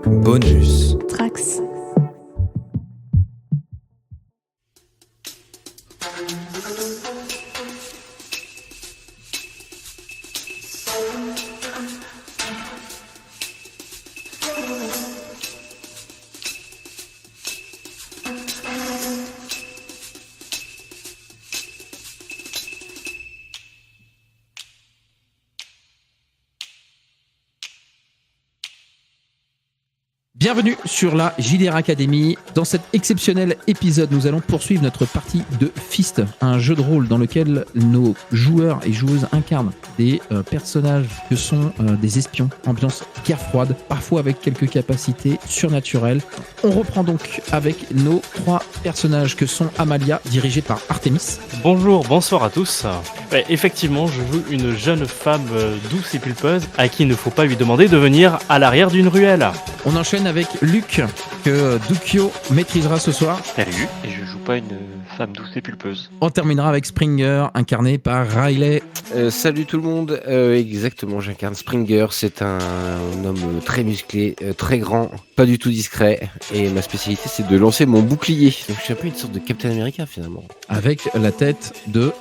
Bonus. Trax. Bienvenue sur la JDR Academy. Dans cet exceptionnel épisode, nous allons poursuivre notre partie de Fist, un jeu de rôle dans lequel nos joueurs et joueuses incarnent des personnages que sont des espions, ambiance guerre froide, parfois avec quelques capacités surnaturelles. On reprend donc avec nos trois personnages que sont Amalia, dirigée par Artemis. Bonjour, bonsoir à tous. Effectivement, je joue une jeune femme douce et pulpeuse à qui il ne faut pas lui demander de venir à l'arrière d'une ruelle. On enchaîne avec Luc, que Dukyo maîtrisera ce soir. Salut, et je joue pas une femme douce et pulpeuse. On terminera avec Springer, incarné par Riley. Salut tout le monde, exactement, j'incarne Springer, c'est un homme très musclé, très grand, pas du tout discret, et ma spécialité c'est de lancer mon bouclier. Donc je suis un peu une sorte de Captain America finalement. Avec la tête de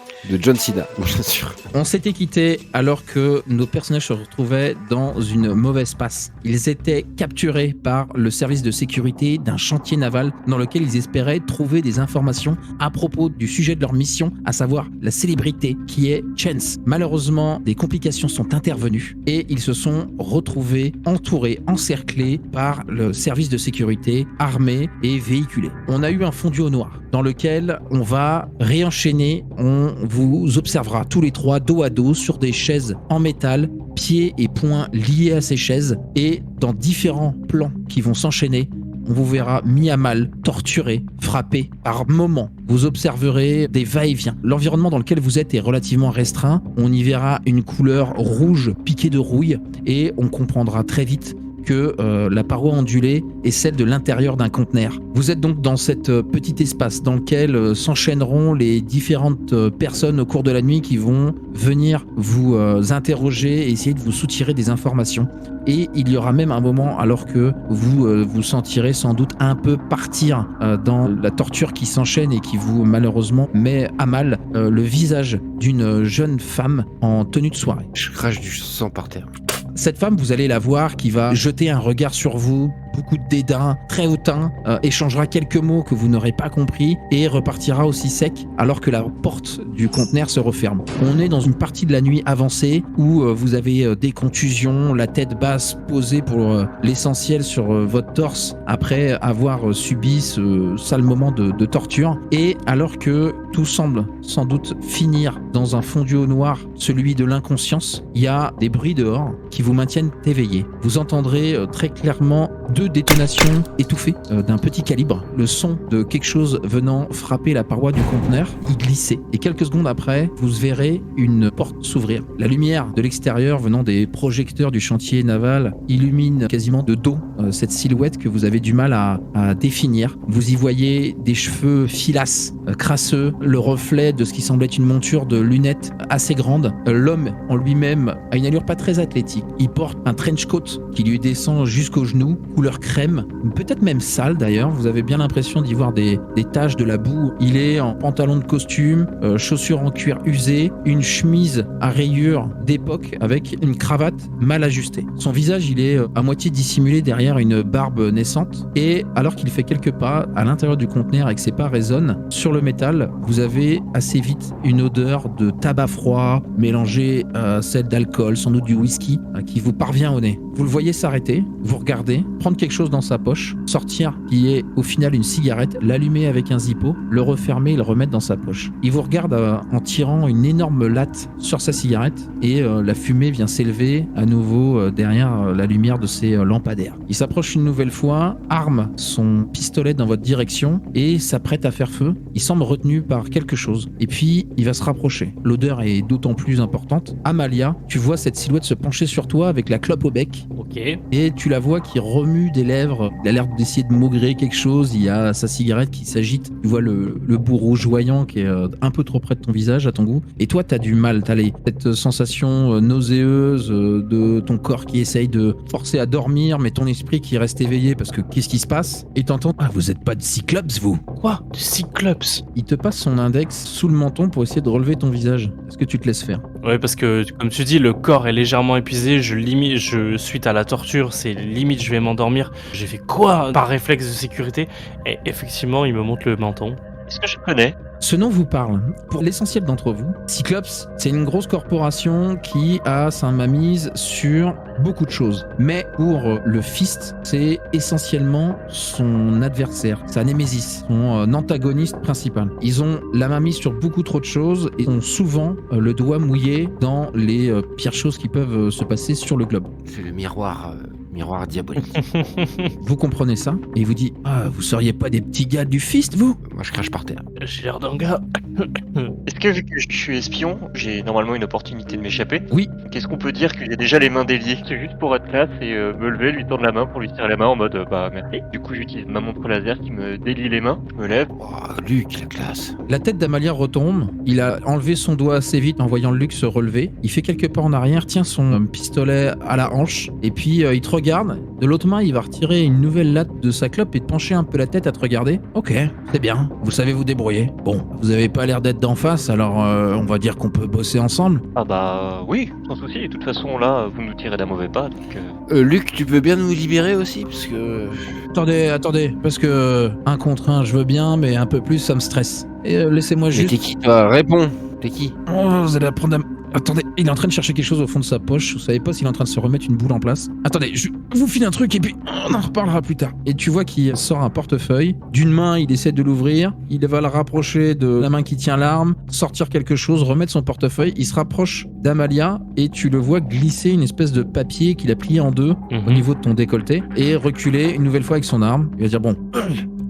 John Cena, bien sûr. On s'était quitté alors que nos personnages se retrouvaient dans une mauvaise passe. Ils étaient capturés par le service de sécurité d'un chantier naval dans lequel ils espéraient trouver des informations à propos du sujet de leur mission, à savoir la célébrité qui est Chance. Malheureusement, des complications sont intervenues et ils se sont retrouvés entourés, encerclés par le service de sécurité, armés et véhiculés. On a eu un fondu au noir dans lequel on va réenchaîner, on vous observera tous les trois dos à dos sur des chaises en métal, pieds et poings liés à ces chaises, et dans différents plans qui vont s'enchaîner, on vous verra mis à mal, torturé, frappé. Par moments, vous observerez des va-et-vient. L'environnement dans lequel vous êtes est relativement restreint. On y verra une couleur rouge piquée de rouille et on comprendra très vite que la paroi ondulée est celle de l'intérieur d'un conteneur. Vous êtes donc dans cet petit espace dans lequel s'enchaîneront les différentes personnes au cours de la nuit qui vont venir vous interroger et essayer de vous soutirer des informations. Et il y aura même un moment alors que vous vous sentirez sans doute un peu partir dans la torture qui s'enchaîne et qui vous malheureusement met à mal le visage d'une jeune femme en tenue de soirée. Je crache du sang par terre. Cette femme, vous allez la voir qui va jeter un regard sur vous, beaucoup de dédain, très hautain, échangera quelques mots que vous n'aurez pas compris et repartira aussi sec alors que la porte du conteneur se referme. On est dans une partie de la nuit avancée où vous avez des contusions, la tête basse posée pour l'essentiel sur votre torse après avoir subi ce sale moment de torture. Et alors que tout semble sans doute finir dans un fondu au noir, celui de l'inconscience, il y a des bruits dehors qui vous maintiennent éveillés. Vous entendrez très clairement deux détonations étouffées d'un petit calibre. Le son de quelque chose venant frapper la paroi du conteneur y glisser. Et quelques secondes après, vous verrez une porte s'ouvrir. La lumière de l'extérieur venant des projecteurs du chantier naval illumine quasiment de dos cette silhouette que vous avez du mal à définir. Vous y voyez des cheveux filasses, crasseux, le reflet de ce qui semble être une monture de lunettes assez grande. L'homme en lui-même a une allure pas très athlétique. Il porte un trench coat qui lui descend jusqu'aux genoux, couleur crème, peut-être même sale d'ailleurs. Vous avez bien l'impression d'y voir des taches de la boue. Il est en pantalon de costume, chaussures en cuir usé, une chemise à rayures d'époque avec une cravate mal ajustée. Son visage, il est à moitié dissimulé derrière une barbe naissante. Et alors qu'il fait quelques pas à l'intérieur du conteneur et que ses pas résonnent sur le métal, vous avez assez vite une odeur de tabac froid mélangée à celle d'alcool, sans doute du whisky, qui vous parvient au nez. Vous le voyez s'arrêter, vous regardez, prendre quelque chose dans sa poche, sortir qui est au final une cigarette, l'allumer avec un zippo, le refermer et le remettre dans sa poche. Il vous regarde en tirant une énorme latte sur sa cigarette et la fumée vient s'élever à nouveau derrière la lumière de ses lampadaires. Il s'approche une nouvelle fois, arme son pistolet dans votre direction et s'apprête à faire feu. Il semble retenu par quelque chose et puis il va se rapprocher. L'odeur est d'autant plus importante. Amalia, tu vois cette silhouette se pencher sur toi avec la clope au bec lit. Ok. Et tu la vois qui remue des lèvres. Il a l'air d'essayer de maugréer quelque chose. Il y a sa cigarette qui s'agite. Tu vois le bout rougeoyant qui est un peu trop près de ton visage à ton goût. Et toi, t'as du mal. T'as cette sensation nauséeuse de ton corps qui essaye de forcer à dormir, mais ton esprit qui reste éveillé parce que qu'est-ce qui se passe? Et t'entends, ah, vous êtes pas de Cyclops, vous? Quoi? Du Cyclops? Il te passe son index sous le menton pour essayer de relever ton visage. Est-ce que tu te laisses faire? Ouais, parce que, comme tu dis, le corps est légèrement épuisé. Suite à la torture, c'est limite, je vais m'endormir. J'ai fait quoi? Par réflexe de sécurité. Et effectivement, il me montre le menton. Est-ce que je connais? Ce nom vous parle. Pour l'essentiel d'entre vous, Cyclops, c'est une grosse corporation qui a sa mainmise sur beaucoup de choses. Mais pour le Fist, c'est essentiellement son adversaire, sa némésis, son antagoniste principal. Ils ont la mainmise sur beaucoup trop de choses et ont souvent le doigt mouillé dans les pires choses qui peuvent se passer sur le globe. C'est le miroir diabolique. Vous comprenez ça et il vous dit, ah, vous seriez pas des petits gars du Fist, vous? Moi, je crache par terre. J'ai l'air d'un gars. Est-ce que vu que je suis espion, j'ai normalement une opportunité de m'échapper? Oui. Qu'est-ce qu'on peut dire que j'ai déjà les mains déliées? C'est juste pour être classe et me lever, lui tendre la main pour lui tirer la main en mode bah merci. Du coup j'utilise ma montre laser qui me délie les mains, je me lève. Oh, Luc, la classe. La tête d'Amalia retombe, il a enlevé son doigt assez vite en voyant Luc se relever, il fait quelques pas en arrière, tient son pistolet à la hanche, et puis il te regarde, de l'autre main il va retirer une nouvelle latte de sa clope et te pencher un peu la tête à te regarder. Ok, c'est bien, vous savez vous débrouiller. Bon, vous avez pas l'air d'être d'en face, alors on va dire qu'on peut bosser ensemble. Ah bah oui, sans souci, de toute façon là vous nous tirez d'un mauvais pas donc Luc, tu peux bien nous libérer aussi, parce que... Attendez, parce que un contre un je veux bien, mais un peu plus ça me stresse. Et laissez-moi Mais juste... t'es qui, toi? Réponds. T'es qui? Oh, vous allez apprendre à... Attendez, il est en train de chercher quelque chose au fond de sa poche. Vous savez pas s'il est en train de se remettre une boule en place. Attendez, je vous file un truc et puis on en reparlera plus tard. Et tu vois qu'il sort un portefeuille. D'une main, il essaie de l'ouvrir. Il va le rapprocher de la main qui tient l'arme, sortir quelque chose, remettre son portefeuille. Il se rapproche d'Amalia et tu le vois glisser une espèce de papier qu'il a plié en deux au niveau de ton décolleté et reculer une nouvelle fois avec son arme. Il va dire bon,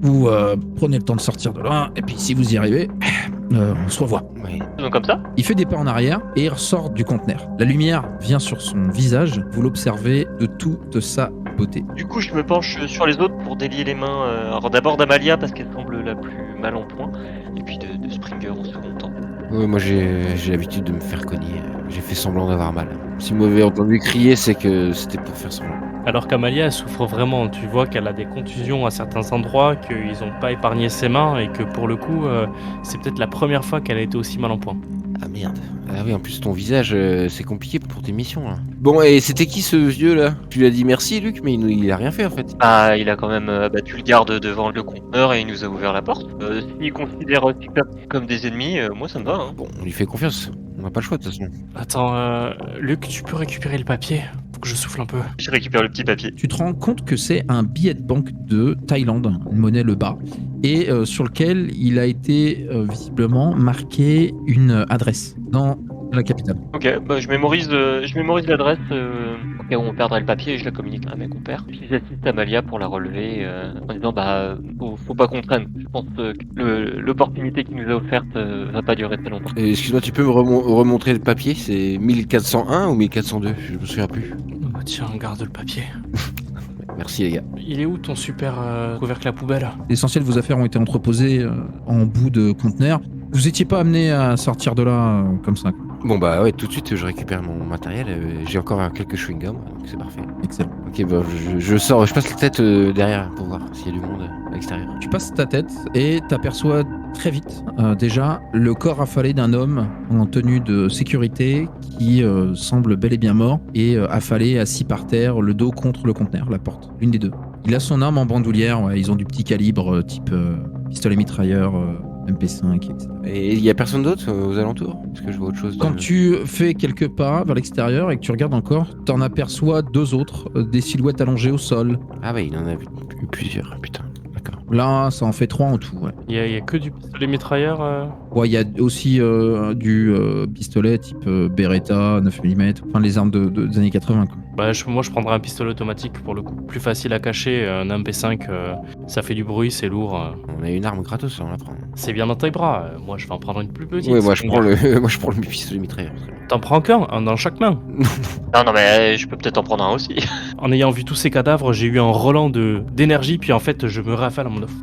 vous prenez le temps de sortir de là et puis si vous y arrivez, on se revoit. Ouais. donc comme ça. Il fait des pas en arrière et il ressort du conteneur. La lumière vient sur son visage. Vous l'observez de toute sa beauté. Du coup je me penche sur les autres pour délier les mains. Alors d'abord d'Amalia parce qu'elle semble la plus mal en point. Et puis de Springer en second temps. Ouais, moi j'ai l'habitude de me faire cogner. J'ai fait semblant d'avoir mal. Si vous m'avez entendu crier, c'est que c'était pour faire semblant. Alors qu'Amalia elle souffre vraiment, tu vois qu'elle a des contusions à certains endroits, qu'ils n'ont pas épargné ses mains et que pour le coup, c'est peut-être la première fois qu'elle a été aussi mal en point. Ah merde. Ah oui, en plus ton visage, c'est compliqué pour tes missions là. Bon, et c'était qui ce vieux là? Tu lui as dit merci Luc, mais il a rien fait en fait. Ah il a quand même battu le garde devant le conteneur et il nous a ouvert la porte. S'il considère Cyclops comme des ennemis, moi ça me va hein. Bon, on lui fait confiance. On n'a pas le choix de toute façon. Attends, Luc, tu peux récupérer le papier? Faut que je souffle un peu. Je récupère le petit papier. Tu te rends compte que c'est un billet de banque de Thaïlande, une monnaie le bas, et sur lequel il a été visiblement marqué une adresse dans la capitale. Ok, bah je mémorise l'adresse au cas où on perdrait le papier et je la communique à mes compères. Puis j'assiste Amalia pour la relever en disant bah faut pas qu'on traîne. Je pense que l'opportunité qu'il nous a offerte va pas durer très longtemps. Et excuse-moi, tu peux me remontrer le papier? C'est 1401 ou 1402? Je me souviens plus. Oh, tiens, garde le papier. Merci les gars. Il est où ton super couvercle à poubelle? L'essentiel de vos affaires ont été entreposées en bout de conteneur. Vous étiez pas amené à sortir de là comme ça. Bon bah ouais, tout de suite je récupère mon matériel. J'ai encore quelques chewing-gums, donc c'est parfait. Excellent. Ok, bah je sors, je passe la tête derrière pour voir s'il y a du monde à l'extérieur. Tu passes ta tête et t'aperçois très vite déjà le corps affalé d'un homme en tenue de sécurité qui semble bel et bien mort et affalé, assis par terre, le dos contre le conteneur, la porte, l'une des deux. Il a son arme en bandoulière, ouais, ils ont du petit calibre type pistolet mitrailleur, MP5, etc. Et il y a personne d'autre aux alentours? Parce que je vois autre chose. Quand tu fais quelques pas vers l'extérieur et que tu regardes encore, t'en aperçois deux autres, des silhouettes allongées au sol. Ah bah il en a eu plusieurs, putain. D'accord. Là, ça en fait 3 en tout, ouais. Il y a que du pistolet mitrailleur Ouais, il y a aussi du pistolet type Beretta, 9 mm, enfin les armes des années 80, quoi. Bah, moi je prendrais un pistolet automatique pour le coup. Plus facile à cacher, un MP5, ça fait du bruit, c'est lourd. On a une arme gratos, on la prend. C'est bien dans tes bras. Moi, je vais en prendre une plus petite. Ouais, moi je prends le pistolet mitrailleur. T'en prends qu'un, un dans chaque main. Non, mais je peux peut-être en prendre un aussi. En ayant vu tous ces cadavres, j'ai eu un relent d'énergie, puis en fait, je me rafale à mon offre.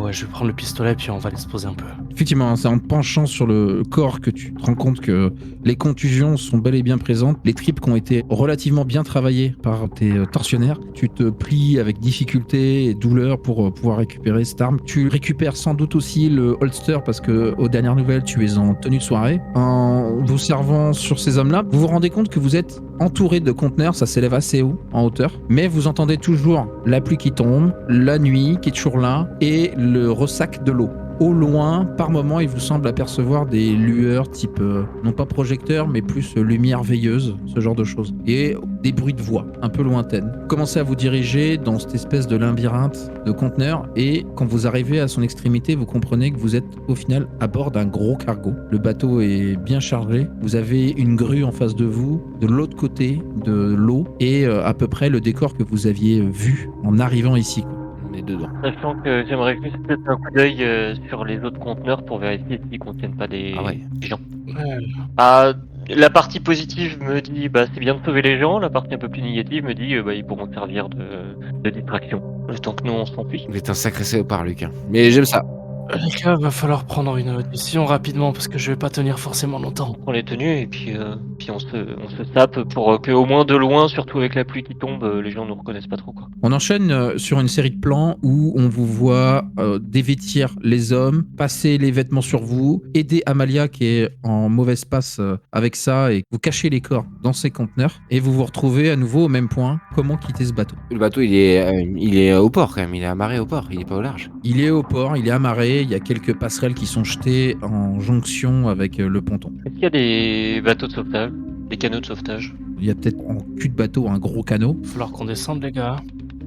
Ouais, je vais prendre le pistolet, puis on va l'exposer un peu. Effectivement, c'est en penchant sur le corps que tu te rends compte que les contusions sont bel et bien présentes, les tripes qui ont été relativement bien travaillées par tes tortionnaires. Tu te plies avec difficulté et douleur pour pouvoir récupérer cette arme. Tu récupères sans doute aussi le holster parce que aux dernières nouvelles, tu es en tenue de soirée. En vous servant sur ces hommes-là, vous vous rendez compte que vous êtes entouré de conteneurs, ça s'élève assez haut en hauteur, mais vous entendez toujours la pluie qui tombe, la nuit qui est toujours là et le ressac de l'eau. Au loin, par moment, il vous semble apercevoir des lueurs type, non pas projecteur, mais plus lumière veilleuse, ce genre de choses. Et des bruits de voix, un peu lointaines. Vous commencez à vous diriger dans cette espèce de labyrinthe de conteneurs, et quand vous arrivez à son extrémité, vous comprenez que vous êtes au final à bord d'un gros cargo. Le bateau est bien chargé, vous avez une grue en face de vous, de l'autre côté de l'eau, et à peu près le décor que vous aviez vu en arrivant ici. On est dedans. Sachant que j'aimerais juste jeter un coup d'œil sur les autres conteneurs pour vérifier s'ils contiennent pas des gens. Ah, la partie positive me dit c'est bien de sauver les gens, la partie un peu plus négative me dit ils pourront servir de distraction. Le temps que nous on s'enfuit. Vous êtes un sacré salopard, Luc. Mais j'aime ça. Les gars, va falloir prendre une décision rapidement parce que je vais pas tenir forcément longtemps. On prend les tenues et puis on se tape pour que au moins de loin, surtout avec la pluie qui tombe, les gens nous reconnaissent pas trop quoi. On enchaîne sur une série de plans où on vous voit dévêtir les hommes, passer les vêtements sur vous, aider Amalia qui est en mauvaise passe avec ça et vous cachez les corps dans ces conteneurs et vous vous retrouvez à nouveau au même point. Comment quitter ce bateau? Le bateau, il est au port quand même. Il est amarré au port. Il est pas au large. Il est au port, il est amarré, il y a quelques passerelles qui sont jetées en jonction avec le ponton. Est-ce qu'il y a des bateaux de sauvetage, des canaux de sauvetage? Il y a peut-être en cul de bateau un gros canot. Va falloir qu'on descende, les gars.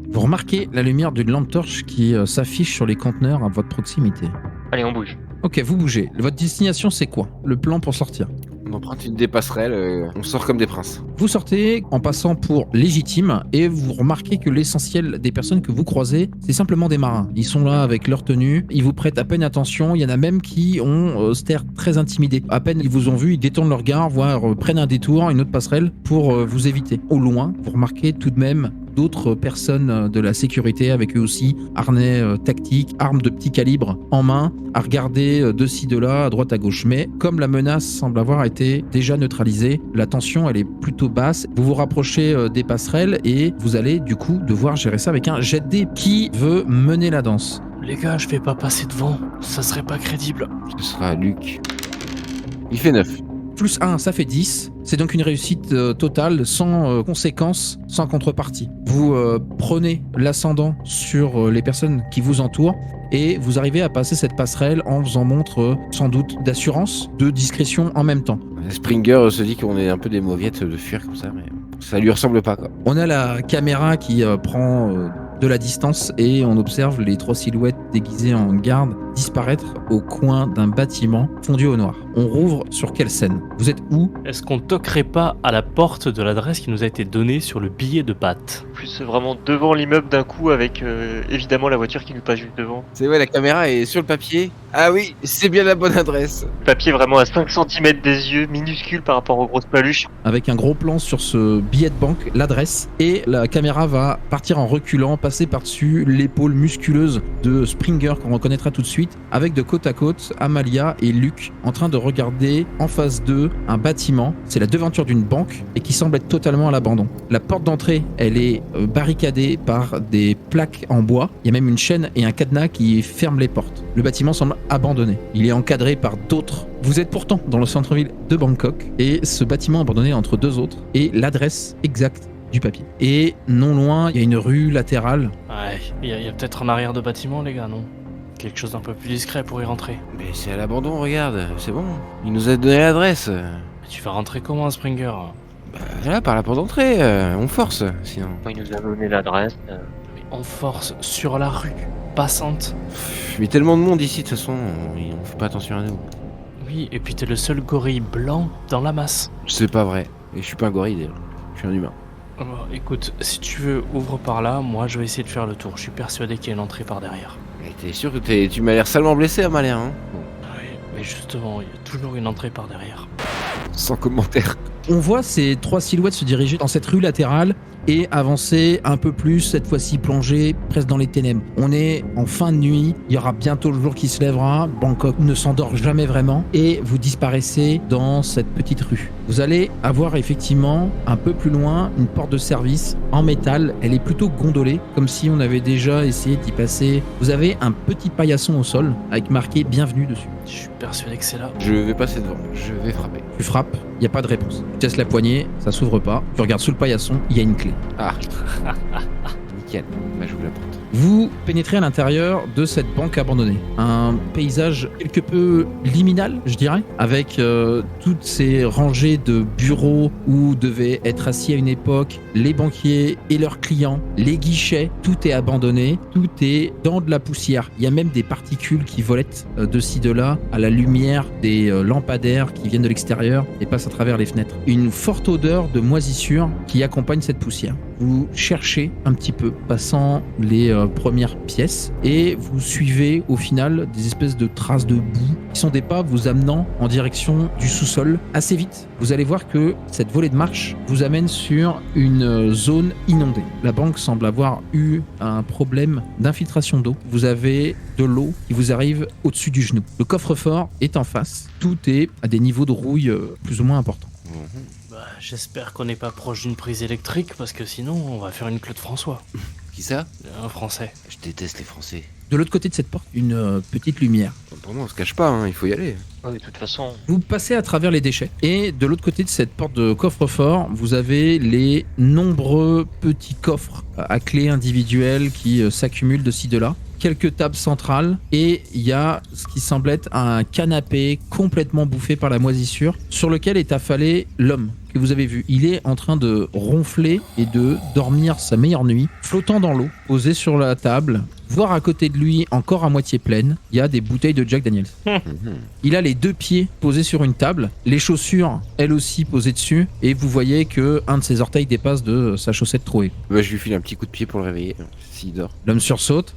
Vous remarquez la lumière d'une lampe torche qui s'affiche sur les conteneurs à votre proximité. Allez, on bouge. Ok, vous bougez. Votre destination, c'est quoi? Le plan pour sortir? On emprunte une des passerelles. On sort comme des princes. Vous sortez en passant pour légitime et vous remarquez que l'essentiel des personnes que vous croisez, c'est simplement des marins. Ils sont là avec leur tenue, ils vous prêtent à peine attention, il y en a même qui ont cet air très intimidé. À peine ils vous ont vu, ils détournent leur regard, voire prennent un détour, une autre passerelle pour vous éviter. Au loin, vous remarquez tout de même d'autres personnes de la sécurité avec eux aussi, harnais tactiques, armes de petit calibre en main, à regarder de ci de là, à droite à gauche. Mais comme la menace semble avoir été déjà neutralisée, la tension elle est plutôt basse. Vous vous rapprochez des passerelles et vous allez du coup devoir gérer ça avec un jet de dés. Qui veut mener la danse? Les gars, je vais pas passer devant. Ça serait pas crédible. Ce sera Luc. Il fait 9. Plus 1, ça fait 10. C'est donc une réussite totale, sans conséquences, sans contrepartie. Vous prenez l'ascendant sur les personnes qui vous entourent et vous arrivez à passer cette passerelle en faisant montre sans doute d'assurance, de discrétion en même temps. Springer se dit qu'on est un peu des mauviettes de fuir comme ça, mais ça lui ressemble pas quoi. On a la caméra qui prend de la distance et on observe les 3 silhouettes déguisées en garde disparaître au coin d'un bâtiment fondu au noir. On rouvre sur quelle scène? Vous êtes où? Est-ce qu'on toquerait pas à la porte de l'adresse qui nous a été donnée sur le billet de Pat? Plus vraiment devant l'immeuble d'un coup avec évidemment la voiture qui nous passe juste devant. C'est vrai, la caméra est sur le papier. Ah oui, c'est bien la bonne adresse. Le papier vraiment à 5 cm des yeux, minuscule par rapport aux grosses paluches. Avec un gros plan sur ce billet de banque, l'adresse, et la caméra va partir en reculant, passer par-dessus l'épaule musculeuse de Springer qu'on reconnaîtra tout de suite, avec de côte à côte Amalia et Luc en train de regarder en face d'eux un bâtiment. C'est la devanture d'une banque et qui semble être totalement à l'abandon. La porte d'entrée, elle est barricadée par des plaques en bois. Il y a même une chaîne et un cadenas qui ferment les portes. Le bâtiment semble abandonné. Il est encadré par d'autres. Vous êtes pourtant dans le centre-ville de Bangkok et ce bâtiment abandonné entre deux autres est l'adresse exacte du papier. Et non loin, il y a une rue latérale. Ouais, il y a peut-être un arrière de bâtiment, les gars, non? Quelque chose d'un peu plus discret pour y rentrer. Mais c'est à l'abandon, regarde, c'est bon. Il nous a donné l'adresse. Tu vas rentrer comment, Springer? Bah là, par la porte d'entrée, on force, sinon. Il nous a donné l'adresse. Mais on force sur la rue passante. Mais tellement de monde ici, de toute façon, on fait pas attention à nous. Oui, et puis t'es le seul gorille blanc dans la masse. C'est pas vrai. Et je suis pas un gorille, d'ailleurs. Je suis un humain. Alors, écoute, si tu veux, ouvre par là, moi je vais essayer de faire le tour. Je suis persuadé qu'il y a une entrée par derrière. Mais t'es sûr que tu m'as l'air salement blessé, Amalia, hein? Bon, Mais justement, il y a toujours une entrée par derrière. Sans commentaire. On voit ces 3 silhouettes se diriger dans cette rue latérale et avancer un peu plus, cette fois-ci plongée presque dans les ténèbres. On est en fin de nuit, il y aura bientôt le jour qui se lèvera, Bangkok ne s'endort jamais vraiment, et vous disparaissez dans cette petite rue. Vous allez avoir effectivement un peu plus loin une porte de service en métal, elle est plutôt gondolée, comme si on avait déjà essayé d'y passer. Vous avez un petit paillasson au sol avec marqué « Bienvenue » dessus. Je suis persuadé que c'est là. Je vais passer devant, je vais frapper. Tu frappes, il n'y a pas de réponse. Tu testes la poignée, ça s'ouvre pas. Tu regardes sous le paillasson, il y a une clé. Ah, nickel, bah j'ouvre la porte. Vous pénétrez à l'intérieur de cette banque abandonnée. Un paysage quelque peu liminal, je dirais, avec toutes ces rangées de bureaux où devaient être assis à une époque les banquiers et leurs clients, les guichets, tout est abandonné, tout est dans de la poussière. Il y a même des particules qui volettent de ci, de là, à la lumière des lampadaires qui viennent de l'extérieur et passent à travers les fenêtres. Une forte odeur de moisissure qui accompagne cette poussière. Vous cherchez un petit peu, passant les premières pièces, et vous suivez au final des espèces de traces de boue qui sont des pas vous amenant en direction du sous-sol. Assez vite, vous allez voir que cette volée de marche vous amène sur une zone inondée. La banque semble avoir eu un problème d'infiltration d'eau. Vous avez de l'eau qui vous arrive au-dessus du genou. Le coffre-fort est en face. Tout est à des niveaux de rouille plus ou moins importants. Bah, j'espère qu'on n'est pas proche d'une prise électrique, parce que sinon, on va faire une Claude François. Qui ça? Un Français. Je déteste les Français. De l'autre côté de cette porte, une petite lumière. Pour moi, on se cache pas, hein, il faut y aller. Ouais, de toute façon, Vous passez à travers les déchets. Et de l'autre côté de cette porte de coffre-fort, vous avez les nombreux petits coffres à clés individuelles qui s'accumulent de ci, de là. Quelques tables centrales, et il y a ce qui semble être un canapé complètement bouffé par la moisissure, sur lequel est affalé l'homme que vous avez vu. Il est en train de ronfler et de dormir sa meilleure nuit, flottant dans l'eau, posé sur la table, voire à côté de lui, encore à moitié pleine, il y a des bouteilles de Jack Daniels. Il a les 2 pieds posés sur une table, les chaussures, elles aussi, posées dessus, et vous voyez que un de ses orteils dépasse de sa chaussette trouée. Bah, je lui file un petit coup de pied pour le réveiller, s'il dort. L'homme sursaute.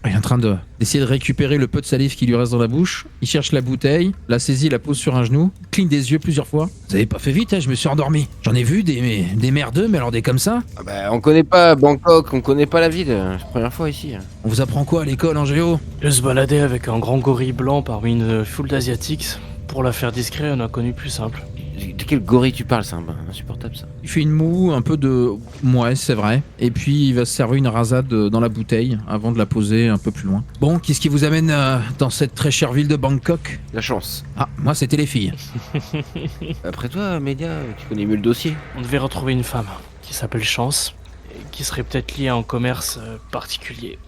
Il est en train d'essayer de récupérer le peu de salive qui lui reste dans la bouche. Il cherche la bouteille, la saisit, la pose sur un genou, cligne des yeux plusieurs fois. Vous avez pas fait vite, hein, je me suis endormi. J'en ai vu des merdeux, mais alors des comme ça. Ah bah, on connaît pas Bangkok, on connaît pas la ville. C'est la première fois ici. On vous apprend quoi à l'école en géo? De se balader avec un grand gorille blanc parmi une foule d'asiatiques, pour la faire discret, on a connu plus simple. De quel gorille tu parles? C'est insupportable ça. Il fait une moue, un peu de... Ouais, c'est vrai. Et puis il va se servir une rasade dans la bouteille avant de la poser un peu plus loin. Bon, qu'est-ce qui vous amène dans cette très chère ville de Bangkok? La chance. Ah, moi c'était les filles. Après toi, Média, tu connais mieux le dossier. On devait retrouver une femme qui s'appelle Chance, et qui serait peut-être liée à un commerce particulier.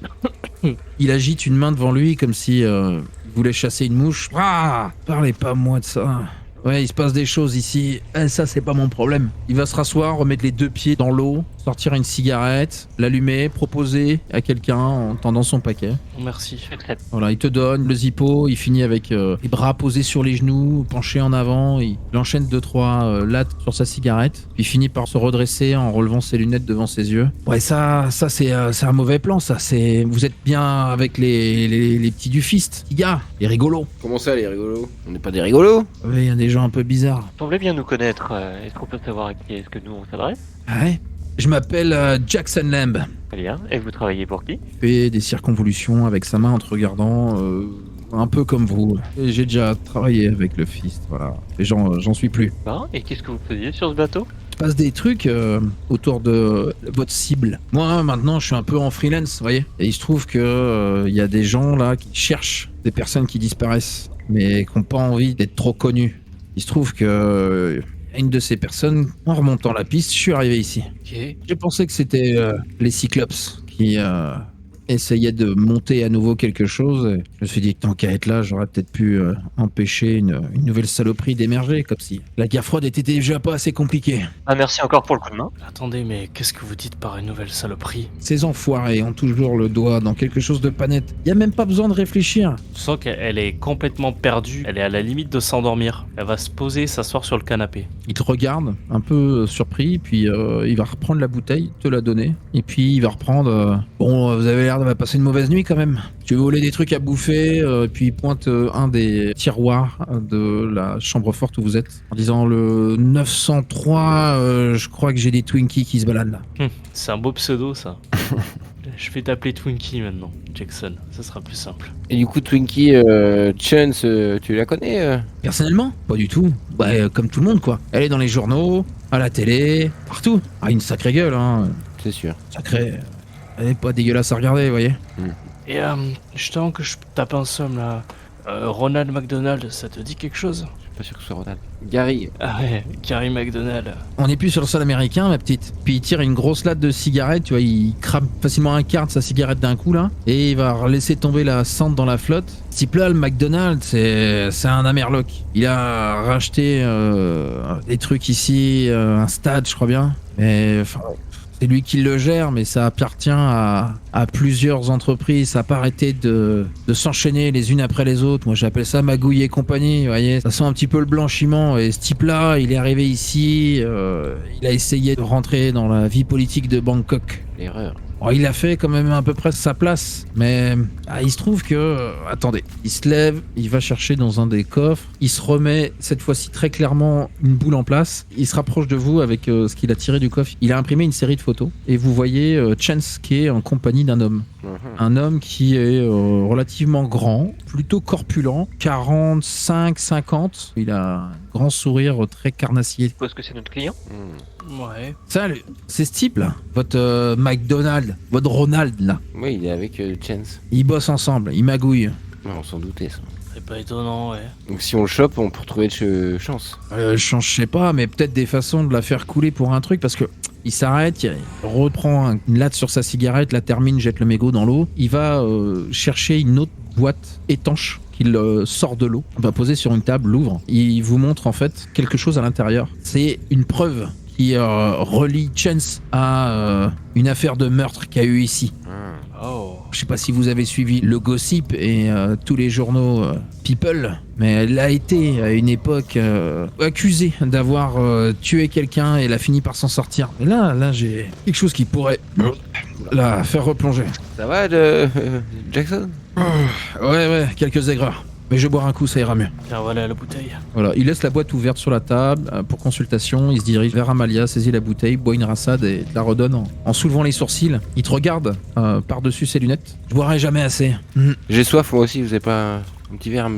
Il agite une main devant lui comme si il voulait chasser une mouche. Ah, parlez pas moi de ça. Ouais, il se passe des choses ici. Ça, c'est pas mon problème. Il va se rasseoir, remettre les 2 pieds dans l'eau, sortir une cigarette, l'allumer, proposer à quelqu'un en tendant son paquet. Merci. j'accepte. Voilà, il te donne le zippo, il finit avec les bras posés sur les genoux, penché en avant, il enchaîne 2-3 lattes sur sa cigarette, puis il finit par se redresser en relevant ses lunettes devant ses yeux. Ouais, ça c'est un mauvais plan, ça. Vous êtes bien avec les petits du fist, les gars, les rigolos. Comment ça, les rigolos? On n'est pas des rigolos? Ouais, il y a des gens un peu bizarres. Vous semblez bien nous connaître. Est-ce qu'on peut savoir à qui est-ce que nous on s'adresse? Ouais. Je m'appelle Jackson Lamb. Très bien. Et vous travaillez pour qui? Il fait des circonvolutions avec sa main en te regardant, un peu comme vous. Et j'ai déjà travaillé avec le fist, voilà. Et j'en suis plus. Bon, et qu'est-ce que vous faisiez sur ce bateau? Il se passe des trucs autour de votre cible. Moi, maintenant, je suis un peu en freelance, vous voyez. Et il se trouve que il y a des gens là qui cherchent des personnes qui disparaissent, mais qui n'ont pas envie d'être trop connues. Il se trouve que une de ces personnes, en remontant la piste, je suis arrivé ici. Ok. J'ai pensé que c'était les Cyclops qui essayaient de monter à nouveau quelque chose. Et je me suis dit que tant qu'à être là, j'aurais peut-être pu empêcher une nouvelle saloperie d'émerger, comme si la guerre froide était déjà pas assez compliquée. Ah, merci encore pour le coup de main. Attendez, mais qu'est-ce que vous dites par une nouvelle saloperie? Ces enfoirés ont toujours le doigt dans quelque chose de pas net. Y a même pas besoin de réfléchir. Je sens qu'elle est complètement perdue, elle est à la limite de s'endormir. Elle va se poser, s'asseoir sur le canapé. Il te regarde, un peu surpris, puis il va reprendre la bouteille, te la donner, et puis il va reprendre... Bon, vous avez l'air l'air de passer une mauvaise nuit quand même. Tu veux voler des trucs à bouffer, puis il pointe un des tiroirs de la chambre forte où vous êtes, en disant le 903, je crois que j'ai des Twinkies qui se baladent là. C'est un beau pseudo, ça. Je vais t'appeler Twinkie maintenant, Jackson. Ça sera plus simple. Et du coup, Twinkie, Chance, tu la connais Personnellement, pas du tout. Bah, comme tout le monde quoi. Elle est dans les journaux, à la télé, partout. Ah, une sacrée gueule, hein. C'est sûr. Sacrée. Elle est pas dégueulasse à regarder, vous voyez. Et justement que je tape un somme là. Ronald McDonald, ça te dit quelque chose? Je suis pas sûr que ce soit Ronald. Gary. Ah ouais, Gary McDonald. On n'est plus sur le sol américain, ma petite. Puis il tire une grosse latte de cigarette, tu vois, il crame facilement un quart de sa cigarette d'un coup là, et il va laisser tomber la cendre dans la flotte. Ce type-là, le McDonald's, c'est un Amerloc. Il a racheté des trucs ici, un stade, je crois bien. Mais enfin, c'est lui qui le gère, mais ça appartient à plusieurs entreprises. Ça n'a pas arrêté de s'enchaîner les unes après les autres. Moi, j'appelle ça magouille et compagnie, vous voyez. Ça sent un petit peu le blanchiment. Et ce type-là, il est arrivé ici, il a essayé de rentrer dans la vie politique de Bangkok. L'erreur. Oh, il a fait quand même à peu près sa place, mais il se trouve que... attendez, il se lève, il va chercher dans un des coffres, il se remet cette fois-ci très clairement une boule en place, il se rapproche de vous avec ce qu'il a tiré du coffre, il a imprimé une série de photos, et vous voyez Chance qui est en compagnie d'un homme. Un homme qui est relativement grand, plutôt corpulent, 45-50, il a un grand sourire très carnassier. Je suppose que c'est notre client. Ouais. Salut, c'est ce type là, votre McDonald, votre Ronald là. Oui, il est avec Chance. Ils bossent ensemble, ils magouillent. Ouais, on s'en doutait, ça. C'est pas étonnant, ouais. Donc si on le chope, on peut retrouver Chance. Je sais pas, mais peut-être des façons de la faire couler pour un truc, parce que il s'arrête, il reprend une latte sur sa cigarette, la termine, jette le mégot dans l'eau. Il va chercher une autre boîte étanche qu'il sort de l'eau, va poser sur une table, l'ouvre. Il vous montre en fait quelque chose à l'intérieur. C'est une preuve qui relie Chance à une affaire de meurtre qu'il y a eu ici. Oh. Je sais pas si vous avez suivi le gossip et tous les journaux People, mais elle a été à une époque accusée d'avoir tué quelqu'un et elle a fini par s'en sortir. Et là j'ai quelque chose qui pourrait la faire replonger. Ça va, Jackson? Ouais, quelques aigreurs. Mais je vais boire un coup, ça ira mieux. Tiens, voilà la bouteille. Voilà, il laisse la boîte ouverte sur la table pour consultation. Il se dirige vers Amalia, saisit la bouteille, boit une rassade et te la redonne en soulevant les sourcils. Il te regarde par-dessus ses lunettes. Je boirai jamais assez. J'ai soif, moi aussi, vous avez pas un petit verre à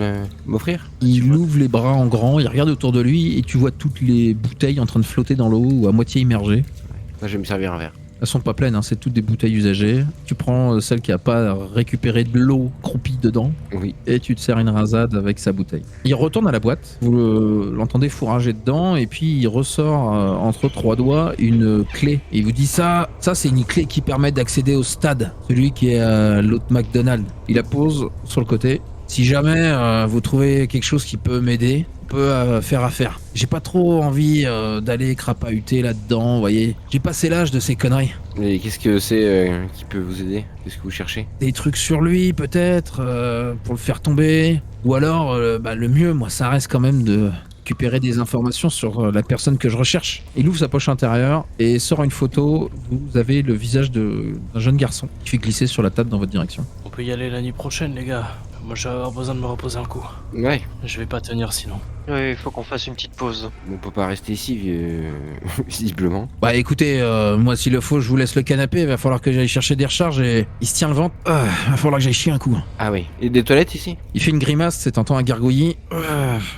m'offrir? Il ouvre les bras en grand, il regarde autour de lui et tu vois toutes les bouteilles en train de flotter dans l'eau ou à moitié immergées. Moi, je vais me servir un verre. Elles sont pas pleines, hein, c'est toutes des bouteilles usagées. Tu prends celle qui a pas récupéré de l'eau croupie dedans Oui. et tu te sers une rasade avec sa bouteille. Il retourne à la boîte, vous l'entendez fourrager dedans et puis il ressort entre trois doigts une clé. Et il vous dit ça c'est une clé qui permet d'accéder au stade, celui qui est à l'autre McDonald's. Il la pose sur le côté. Si jamais vous trouvez quelque chose qui peut m'aider, on peut faire affaire. J'ai pas trop envie d'aller crapahuter là-dedans, vous voyez. J'ai passé l'âge de ces conneries. Mais qu'est-ce que c'est qui peut vous aider? Qu'est-ce que vous cherchez? Des trucs sur lui peut-être, pour le faire tomber. Ou alors, le mieux, moi, ça reste quand même de récupérer des informations sur la personne que je recherche. Il ouvre sa poche intérieure et sort une photo. Vous avez le visage d'un jeune garçon qui fait glisser sur la table dans votre direction. On peut y aller l'année prochaine, les gars. Moi, je vais avoir besoin de me reposer un coup. Ouais. Je vais pas tenir sinon. Oui, il faut qu'on fasse une petite pause. On peut pas rester ici, visiblement. Bah écoutez, moi s'il le faut, je vous laisse le canapé. Il va falloir que j'aille chercher des recharges et il se tient le ventre. Va falloir que j'aille chier un coup. Ah oui. Et des toilettes ici? Il fait une grimace, c'est tentant un gargouillis.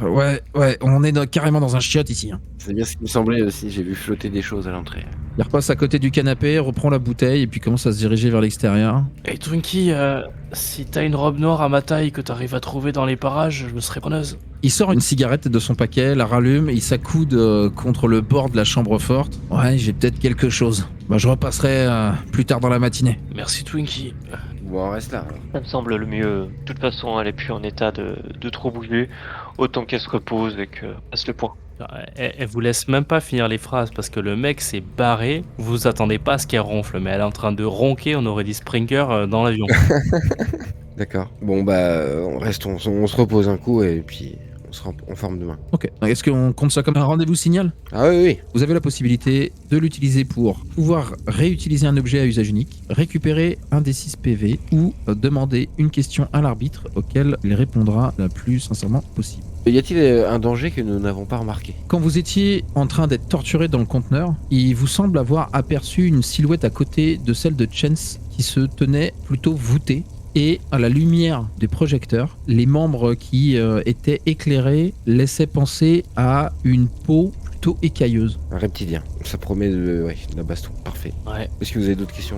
Ouais, on est carrément dans un chiotte ici. Hein. C'est bien ce qui me semblait aussi, j'ai vu flotter des choses à l'entrée. Il repasse à côté du canapé, reprend la bouteille et puis commence à se diriger vers l'extérieur. Hey Twinkie, si t'as une robe noire à ma taille que t'arrives à trouver dans les parages, je me serais preneuse. Il sort une cigarette de son paquet, la rallume, il s'accoude contre le bord de la chambre forte. Ouais, j'ai peut-être quelque chose. Je repasserai plus tard dans la matinée. Merci Twinkie. Bon, on reste là. Alors. Ça me semble le mieux. De toute façon, elle est plus en état de trop bouger. Autant qu'elle se repose et que passe le point. Elle vous laisse même pas finir les phrases parce que le mec s'est barré. Vous attendez pas à ce qu'elle ronfle, mais elle est en train de ronquer. On aurait dit Springer dans l'avion. D'accord. Bon, on reste, on se repose un coup et puis on sera en forme demain. Ok. Est-ce qu'on compte ça comme un rendez-vous signal? Ah oui, oui. Vous avez la possibilité de l'utiliser pour pouvoir réutiliser un objet à usage unique, récupérer un des 6 PV ou demander une question à l'arbitre auquel il répondra la plus sincèrement possible. Y a-t-il un danger que nous n'avons pas remarqué? Quand vous étiez en train d'être torturé dans le conteneur, il vous semble avoir aperçu une silhouette à côté de celle de Chance qui se tenait plutôt voûtée. Et à la lumière des projecteurs, les membres qui étaient éclairés laissaient penser à une peau plutôt écailleuse. Un reptilien. Ça promet de la baston. Parfait. Ouais. Est-ce que vous avez d'autres questions?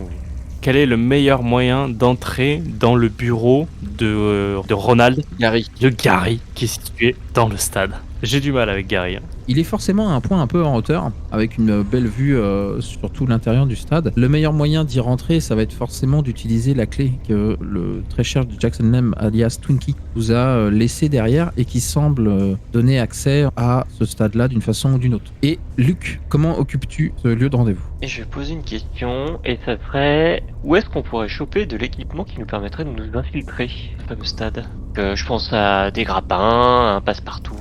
Quel est le meilleur moyen d'entrer dans le bureau de Ronald, Gary. de Gary, qui est situé dans le stade? J'ai du mal avec Gary. Hein. Il est forcément à un point un peu en hauteur, avec une belle vue sur tout l'intérieur du stade. Le meilleur moyen d'y rentrer, ça va être forcément d'utiliser la clé que le très cher Jackson Lem, alias Twinkie, vous a laissée derrière et qui semble donner accès à ce stade-là d'une façon ou d'une autre. Et Luc, comment occupes-tu ce lieu de rendez-vous? Et je vais poser une question, et ça serait... Où est-ce qu'on pourrait choper de l'équipement qui nous permettrait de nous infiltrer, ce fameux stade? Je pense à des grappins, un passe-partout...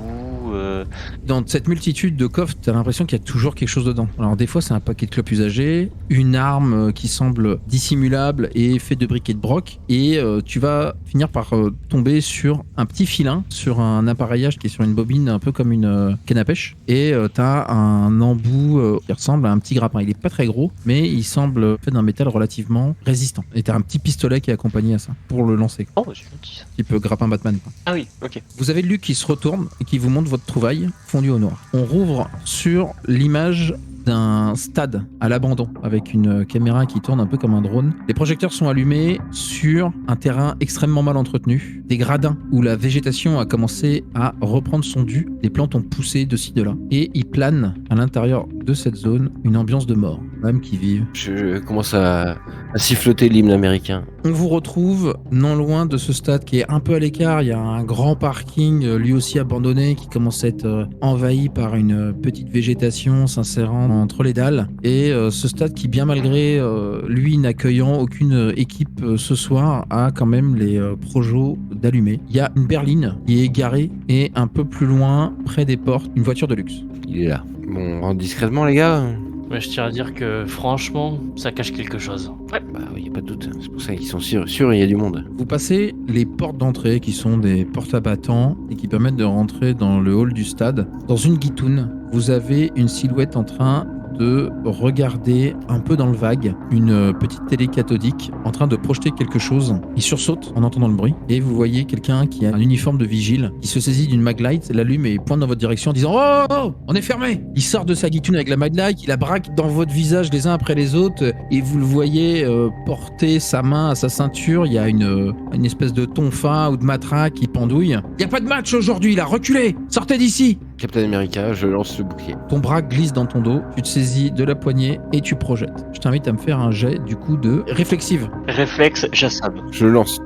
Dans cette multitude de coffres, t'as l'impression qu'il y a toujours quelque chose dedans. Alors des fois c'est un paquet de clopes usagées, une arme qui semble dissimulable et faite de briques et de broc, et tu vas finir par tomber sur un petit filin, sur un appareillage qui est sur une bobine un peu comme une canne à pêche, et t'as un embout qui ressemble à un petit grappin. Il est pas très gros, mais il semble fait d'un métal relativement résistant. Et t'as un petit pistolet qui est accompagné à ça, pour le lancer. Oh, c'est gentil ça. Type grappin Batman, quoi. Ah oui, ok. Vous avez Luc qui se retourne et qui vous montre votre trouvaille fondue au noir. On rouvre sur l'image d'un stade à l'abandon avec une caméra qui tourne un peu comme un drone. Les projecteurs sont allumés sur un terrain extrêmement mal entretenu, des gradins où la végétation a commencé à reprendre son dû, des plantes ont poussé de ci de là et il plane à l'intérieur de cette zone une ambiance de mort, même qui vivent. Je commence à siffloter l'hymne américain. On vous retrouve non loin de ce stade qui est un peu à l'écart. Il y a un grand parking, lui aussi abandonné, qui commence à être envahi par une petite végétation s'insérant entre les dalles. Et ce stade qui, bien malgré lui n'accueillant aucune équipe ce soir, a quand même les projos d'allumer. Il y a une berline qui est garée et un peu plus loin, près des portes, une voiture de luxe. Il est là. Bon, on rentre discrètement, les gars. Mais je tiens à dire que franchement, ça cache quelque chose. Bah oui, y a pas de doute. C'est pour ça qu'ils sont sûrs, il y a du monde. Vous passez les portes d'entrée qui sont des portes à battants et qui permettent de rentrer dans le hall du stade. Dans une guitoune, vous avez une silhouette en train de regarder un peu dans le vague une petite télé cathodique en train de projeter quelque chose. Il sursaute en entendant le bruit et vous voyez quelqu'un qui a un uniforme de vigile qui se saisit d'une maglite, l'allume et pointe dans votre direction en disant « Oh, on est fermé !» Il sort de sa guitoune avec la maglite, il la braque dans votre visage les uns après les autres et vous le voyez porter sa main à sa ceinture. Il y a une espèce de tonfa ou de matraque qui pendouille. « Il n'y a pas de match aujourd'hui, là, reculez! Sortez d'ici !» Captain America, je lance le bouclier. Ton bras glisse dans ton dos, tu te saisis de la poignée et tu projettes. Je t'invite à me faire un jet du coup de réflexive. Réflexe, j'assomme. Je le lance.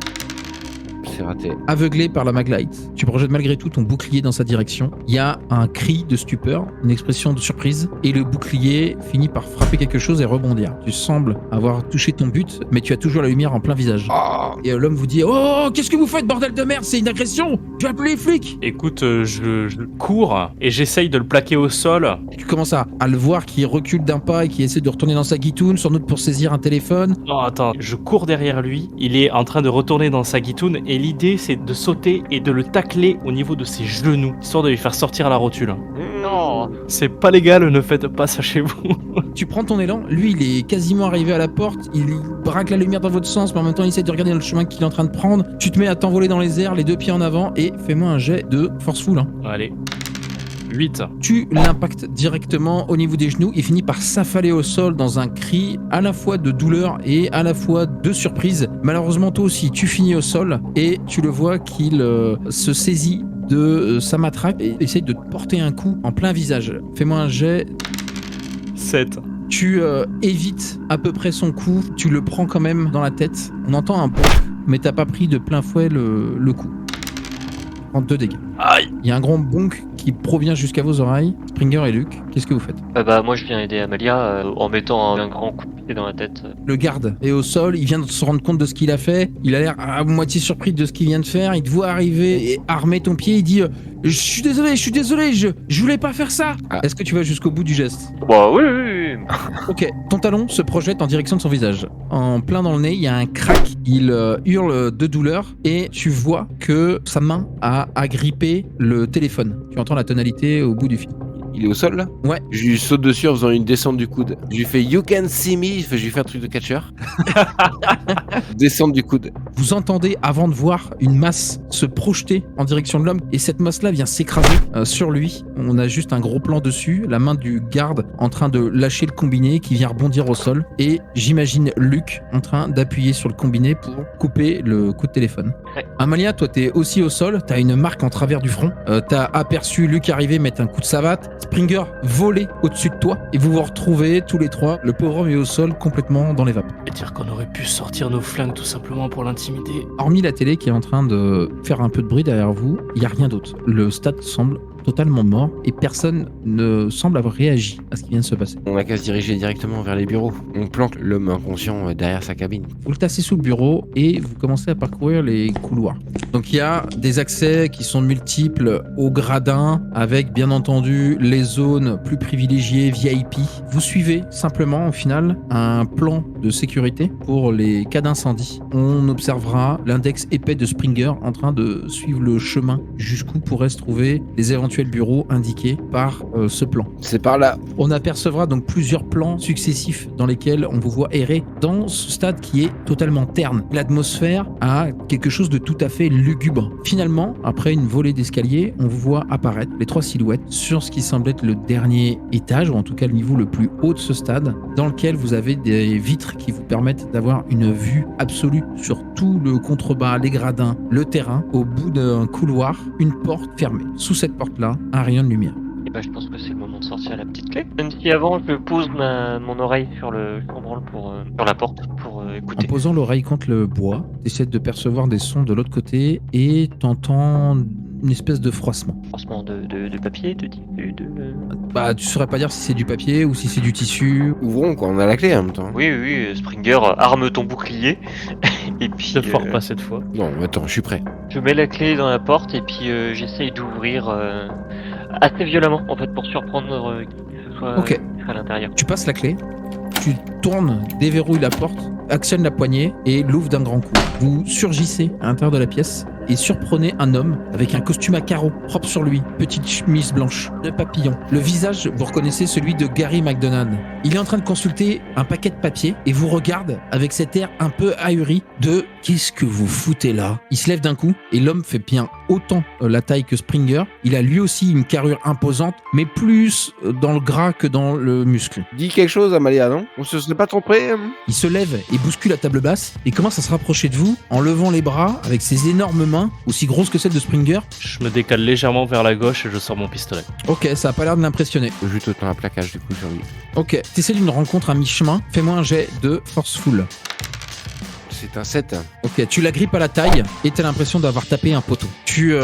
C'est raté. Aveuglé par la maglite, tu projettes malgré tout ton bouclier dans sa direction. Il y a un cri de stupeur, une expression de surprise, et le bouclier finit par frapper quelque chose et rebondir. Tu sembles avoir touché ton but, mais tu as toujours la lumière en plein visage. Et l'homme vous dit « Oh, qu'est-ce que vous faites, bordel de merde? C'est une agression! Je vais appeler les flics !» Écoute, je cours et j'essaye de le plaquer au sol. Tu commences à le voir qui recule d'un pas et qui essaie de retourner dans sa guitoune, sans doute pour saisir un téléphone. Non, attends, je cours derrière lui. Il est en train de retourner dans sa guitoune et l'idée c'est de sauter et de le tacler au niveau de ses genoux, histoire de lui faire sortir la rotule. Non. C'est pas légal, ne faites pas ça chez vous. Tu prends ton élan, lui il est quasiment arrivé à la porte, il braque la lumière dans votre sens, mais en même temps il essaie de regarder le chemin qu'il est en train de prendre. Tu te mets à t'envoler dans les airs, les deux pieds en avant, et fais-moi un jet de forceful. Hein. Allez. 8. Tu l'impactes directement au niveau des genoux, il finit par s'affaler au sol dans un cri à la fois de douleur et à la fois de surprise. Malheureusement toi aussi, tu finis au sol et tu le vois qu'il se saisit de sa matraque et essaye de te porter un coup en plein visage. Fais-moi un jet. 7. Tu évites à peu près son coup, tu le prends quand même dans la tête. On entend un bonk, mais t'as pas pris de plein fouet le coup. 32 dégâts. Aïe. Il y a un grand bonk qui provient jusqu'à vos oreilles. Springer et Luc, qu'est-ce que vous faites? Moi je viens aider Amalia en mettant un grand coup de pied dans la tête. Le garde est au sol, il vient de se rendre compte de ce qu'il a fait. Il a l'air à moitié surpris de ce qu'il vient de faire. Il te voit arriver et armer ton pied. Il dit je suis désolé, je voulais pas faire ça. Ah. Est-ce que tu vas jusqu'au bout du geste? Bah oui. Ok, ton talon se projette en direction de son visage. En plein dans le nez, il y a un crack, il hurle de douleur et tu vois que sa main a agrippé le téléphone. Tu entends la tonalité au bout du fil. Il est au sol là? Ouais. Je lui saute dessus en faisant une descente du coude. Je lui fais You can see me. Je lui fais un truc de catcheur. Descente du coude. Vous entendez, avant de voir, une masse se projeter en direction de l'homme et cette masse-là vient s'écraser sur lui. On a juste un gros plan dessus, la main du garde en train de lâcher le combiné qui vient rebondir au sol et j'imagine Luc en train d'appuyer sur le combiné pour couper le coup de téléphone. Ouais. Amalia, toi t'es aussi au sol, t'as une marque en travers du front, t'as aperçu Luc arriver mettre un coup de savate, Springer voler au-dessus de toi et vous vous retrouvez tous les trois, le pauvre homme est au sol complètement dans les vapes. Et dire qu'on aurait pu sortir nos flingues tout simplement pour l'intimider. Hormis la télé qui est en train de faire un peu de bruit derrière vous, il n'y a rien d'autre. Le stade semble totalement mort et personne ne semble avoir réagi à ce qui vient de se passer. On n'a qu'à se diriger directement vers les bureaux. On planque l'homme inconscient derrière sa cabine. Vous le tassez sous le bureau et vous commencez à parcourir les couloirs. Donc il y a des accès qui sont multiples au gradin avec bien entendu les zones plus privilégiées VIP. Vous suivez simplement au final un plan de sécurité pour les cas d'incendie. On observera l'index épais de Springer en train de suivre le chemin jusqu'où pourraient se trouver les éventuels bureaux indiqués par ce plan. C'est par là. On apercevra donc plusieurs plans successifs dans lesquels on vous voit errer dans ce stade qui est totalement terne. L'atmosphère a quelque chose de tout à fait lugubre. Finalement, après une volée d'escalier, on vous voit apparaître les trois silhouettes sur ce qui semble être le dernier étage, ou en tout cas le niveau le plus haut de ce stade, dans lequel vous avez des vitres qui vous permettent d'avoir une vue absolue sur tout le contrebas, les gradins, le terrain. Au bout d'un couloir, une porte fermée. Sous cette porte-là, un rayon de lumière. Et bah je pense que c'est le moment de sortir la petite clé. Même si avant je pose mon oreille sur le chambranle sur la porte pour En écouter. posant l'oreille contre le bois, tu essaies de percevoir des sons de l'autre côté et t'entends une espèce de froissement. Forcément de papier, de... Bah, tu saurais pas dire si c'est du papier ou si c'est du tissu. Ouvrons quoi, on a la clé en même temps. Oui, Springer, arme ton bouclier. Et puis Je fort pas cette fois. Non, attends, je suis prêt. je mets la clé dans la porte et puis j'essaye d'ouvrir assez violemment en fait pour surprendre qui que ce soit Ok. qui soit à l'intérieur. Tu passes la clé, tu tournes, déverrouilles la porte, actionnes la poignée et l'ouvres d'un grand coup. Vous surgissez à l'intérieur de la pièce et surprenez un homme avec un costume à carreaux propre sur lui, petite chemise blanche, de papillon. Le visage, vous reconnaissez celui de Gary McDonald. Il est en train de consulter un paquet de papier et vous regarde avec cet air un peu ahuri de « Qu'est-ce que vous foutez là ?» Il se lève d'un coup et l'homme fait bien autant la taille que Springer. Il a lui aussi une carrure imposante, mais plus dans le gras que dans le muscle. Dis quelque chose, Amalia, non? On se serait pas trompé? Il se lève et bouscule la table basse et commence à se rapprocher de vous en levant les bras avec ses énormes mains, aussi grosses que celles de Springer. Je me décale légèrement vers la gauche et je sors mon pistolet. Ok, ça a pas l'air de l'impressionner. Je lui tente un plaquage du coup sur lui. Ok, t'essaies d'une rencontre à mi-chemin, fais-moi un jet de forceful. C'est un 7. Ok, tu la grippes à la taille et t'as l'impression d'avoir tapé un poteau. Tu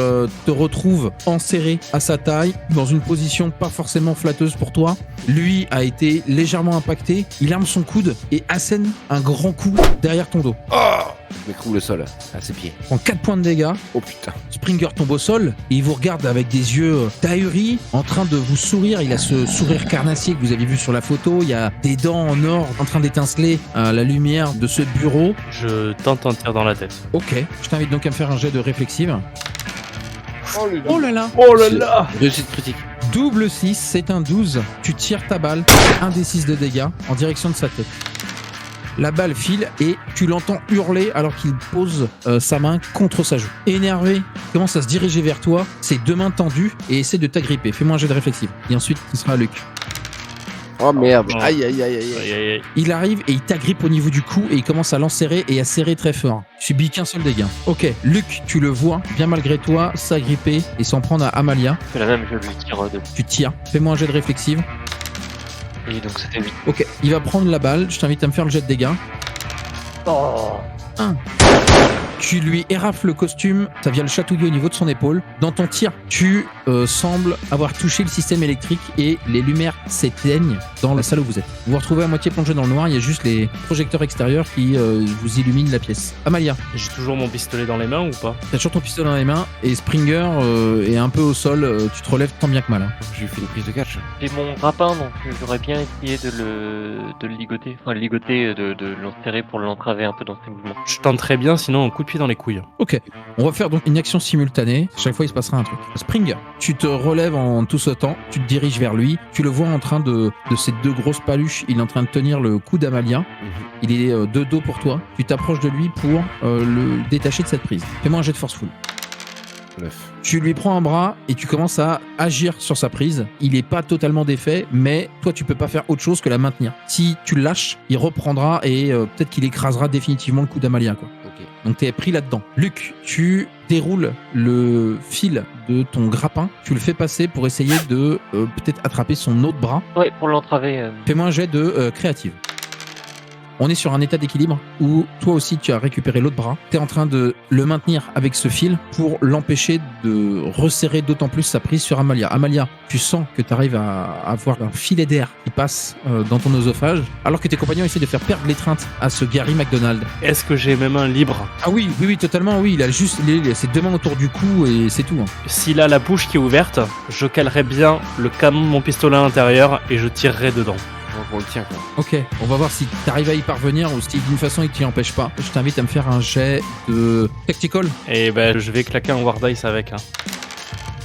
te retrouves enserré à sa taille, dans une position pas forcément flatteuse pour toi. Lui a été légèrement impacté, il arme son coude et assène un grand coup derrière ton dos. Je m'écroule le sol à ses pieds. Prends 4 points de dégâts. Oh putain. Springer tombe au sol et il vous regarde avec des yeux ahuris, en train de vous sourire. Il a ce sourire carnassier que vous avez vu sur la photo. Il y a des dents en or en train d'étinceler à la lumière de ce bureau. Je tente un tir dans la tête. Ok, je t'invite donc à me faire un jet de réflexive. Oh là là. Oh là là! Réussite critique. Double 6, c'est un 12. Tu tires ta balle, un des 6 de dégâts, en direction de sa tête. La balle file et tu l'entends hurler alors qu'il pose sa main contre sa joue. Énervé, il commence à se diriger vers toi, ses deux mains tendues et essaie de t'agripper. Fais-moi un jet de réflexive. Et ensuite, ce sera Luc. Oh merde. Oh. Aïe aïe aïe aïe. Aïe, aïe, aïe. Il arrive et il t'agrippe au niveau du cou et il commence à l'enserrer et à serrer très fort. Tu subis qu'un seul dégât. Ok, Luc, tu le vois, bien malgré toi, s'agripper et s'en prendre à Amalia. C'est la même, je lui tire de... Tu tires. Fais-moi un jet de réflexive. Et donc ça fait 8. Ok, il va prendre la balle. Je t'invite à me faire le jet de dégâts. Oh. Tu lui érafles le costume, ça vient le chatouiller au niveau de son épaule. Dans ton tir, tu sembles avoir touché le système électrique et les lumières s'éteignent dans la salle où vous êtes. Vous vous retrouvez à moitié plongé dans le noir, il y a juste les projecteurs extérieurs qui vous illuminent la pièce. Amalia, J'ai toujours mon pistolet dans les mains ou pas? t'as toujours ton pistolet dans les mains et Springer est un peu au sol, tu te relèves tant bien que mal. Hein. Je lui fais une prise de catch. J'ai mon grappin, donc j'aurais bien essayé de le ligoter. Enfin, le ligoter, de l'enserrer pour l'entraver un peu dans ses mouvements. Je tente très bien, sinon un coup de pied dans les couilles. Ok, on va faire donc une action simultanée. Chaque fois, il se passera un truc. Springer, tu te relèves en tout sautant, tu te diriges vers lui. Tu le vois en train de ces deux grosses paluches. Il est en train de tenir le cou d'Amalia. Il est de dos pour toi. Tu t'approches de lui pour le détacher de cette prise. Fais-moi un jet de forceful. 9. Tu lui prends un bras et tu commences à agir sur sa prise. Il est pas totalement défait, mais toi, tu peux pas faire autre chose que la maintenir. Si tu le lâches, il reprendra et peut-être qu'il écrasera définitivement le cou d'Amalia, quoi. Ok. Donc t'es pris là-dedans. Luc, tu déroules le fil de ton grappin, tu le fais passer pour essayer de peut-être attraper son autre bras. Ouais, pour l'entraver. Fais-moi un jet de créative. On est sur un état d'équilibre où toi aussi tu as récupéré l'autre bras. Tu es en train de le maintenir avec ce fil pour l'empêcher de resserrer d'autant plus sa prise sur Amalia. Amalia, tu sens que tu arrives à avoir un filet d'air qui passe dans ton oesophage alors que tes compagnons essaient de faire perdre l'étreinte à ce Gary McDonald. Est-ce que j'ai mes mains libres? Ah oui, totalement, oui. Il a juste ses deux mains autour du cou et c'est tout. Hein. S'il a la bouche qui est ouverte, je calerai bien le canon de mon pistolet à l'intérieur et je tirerai dedans. Donc on le tient quoi. Ok, on va voir si tu arrives à y parvenir ou si d'une façon il t'y empêche pas. Je t'invite à me faire un jet de tactical. Et ben je vais claquer un War Dice avec.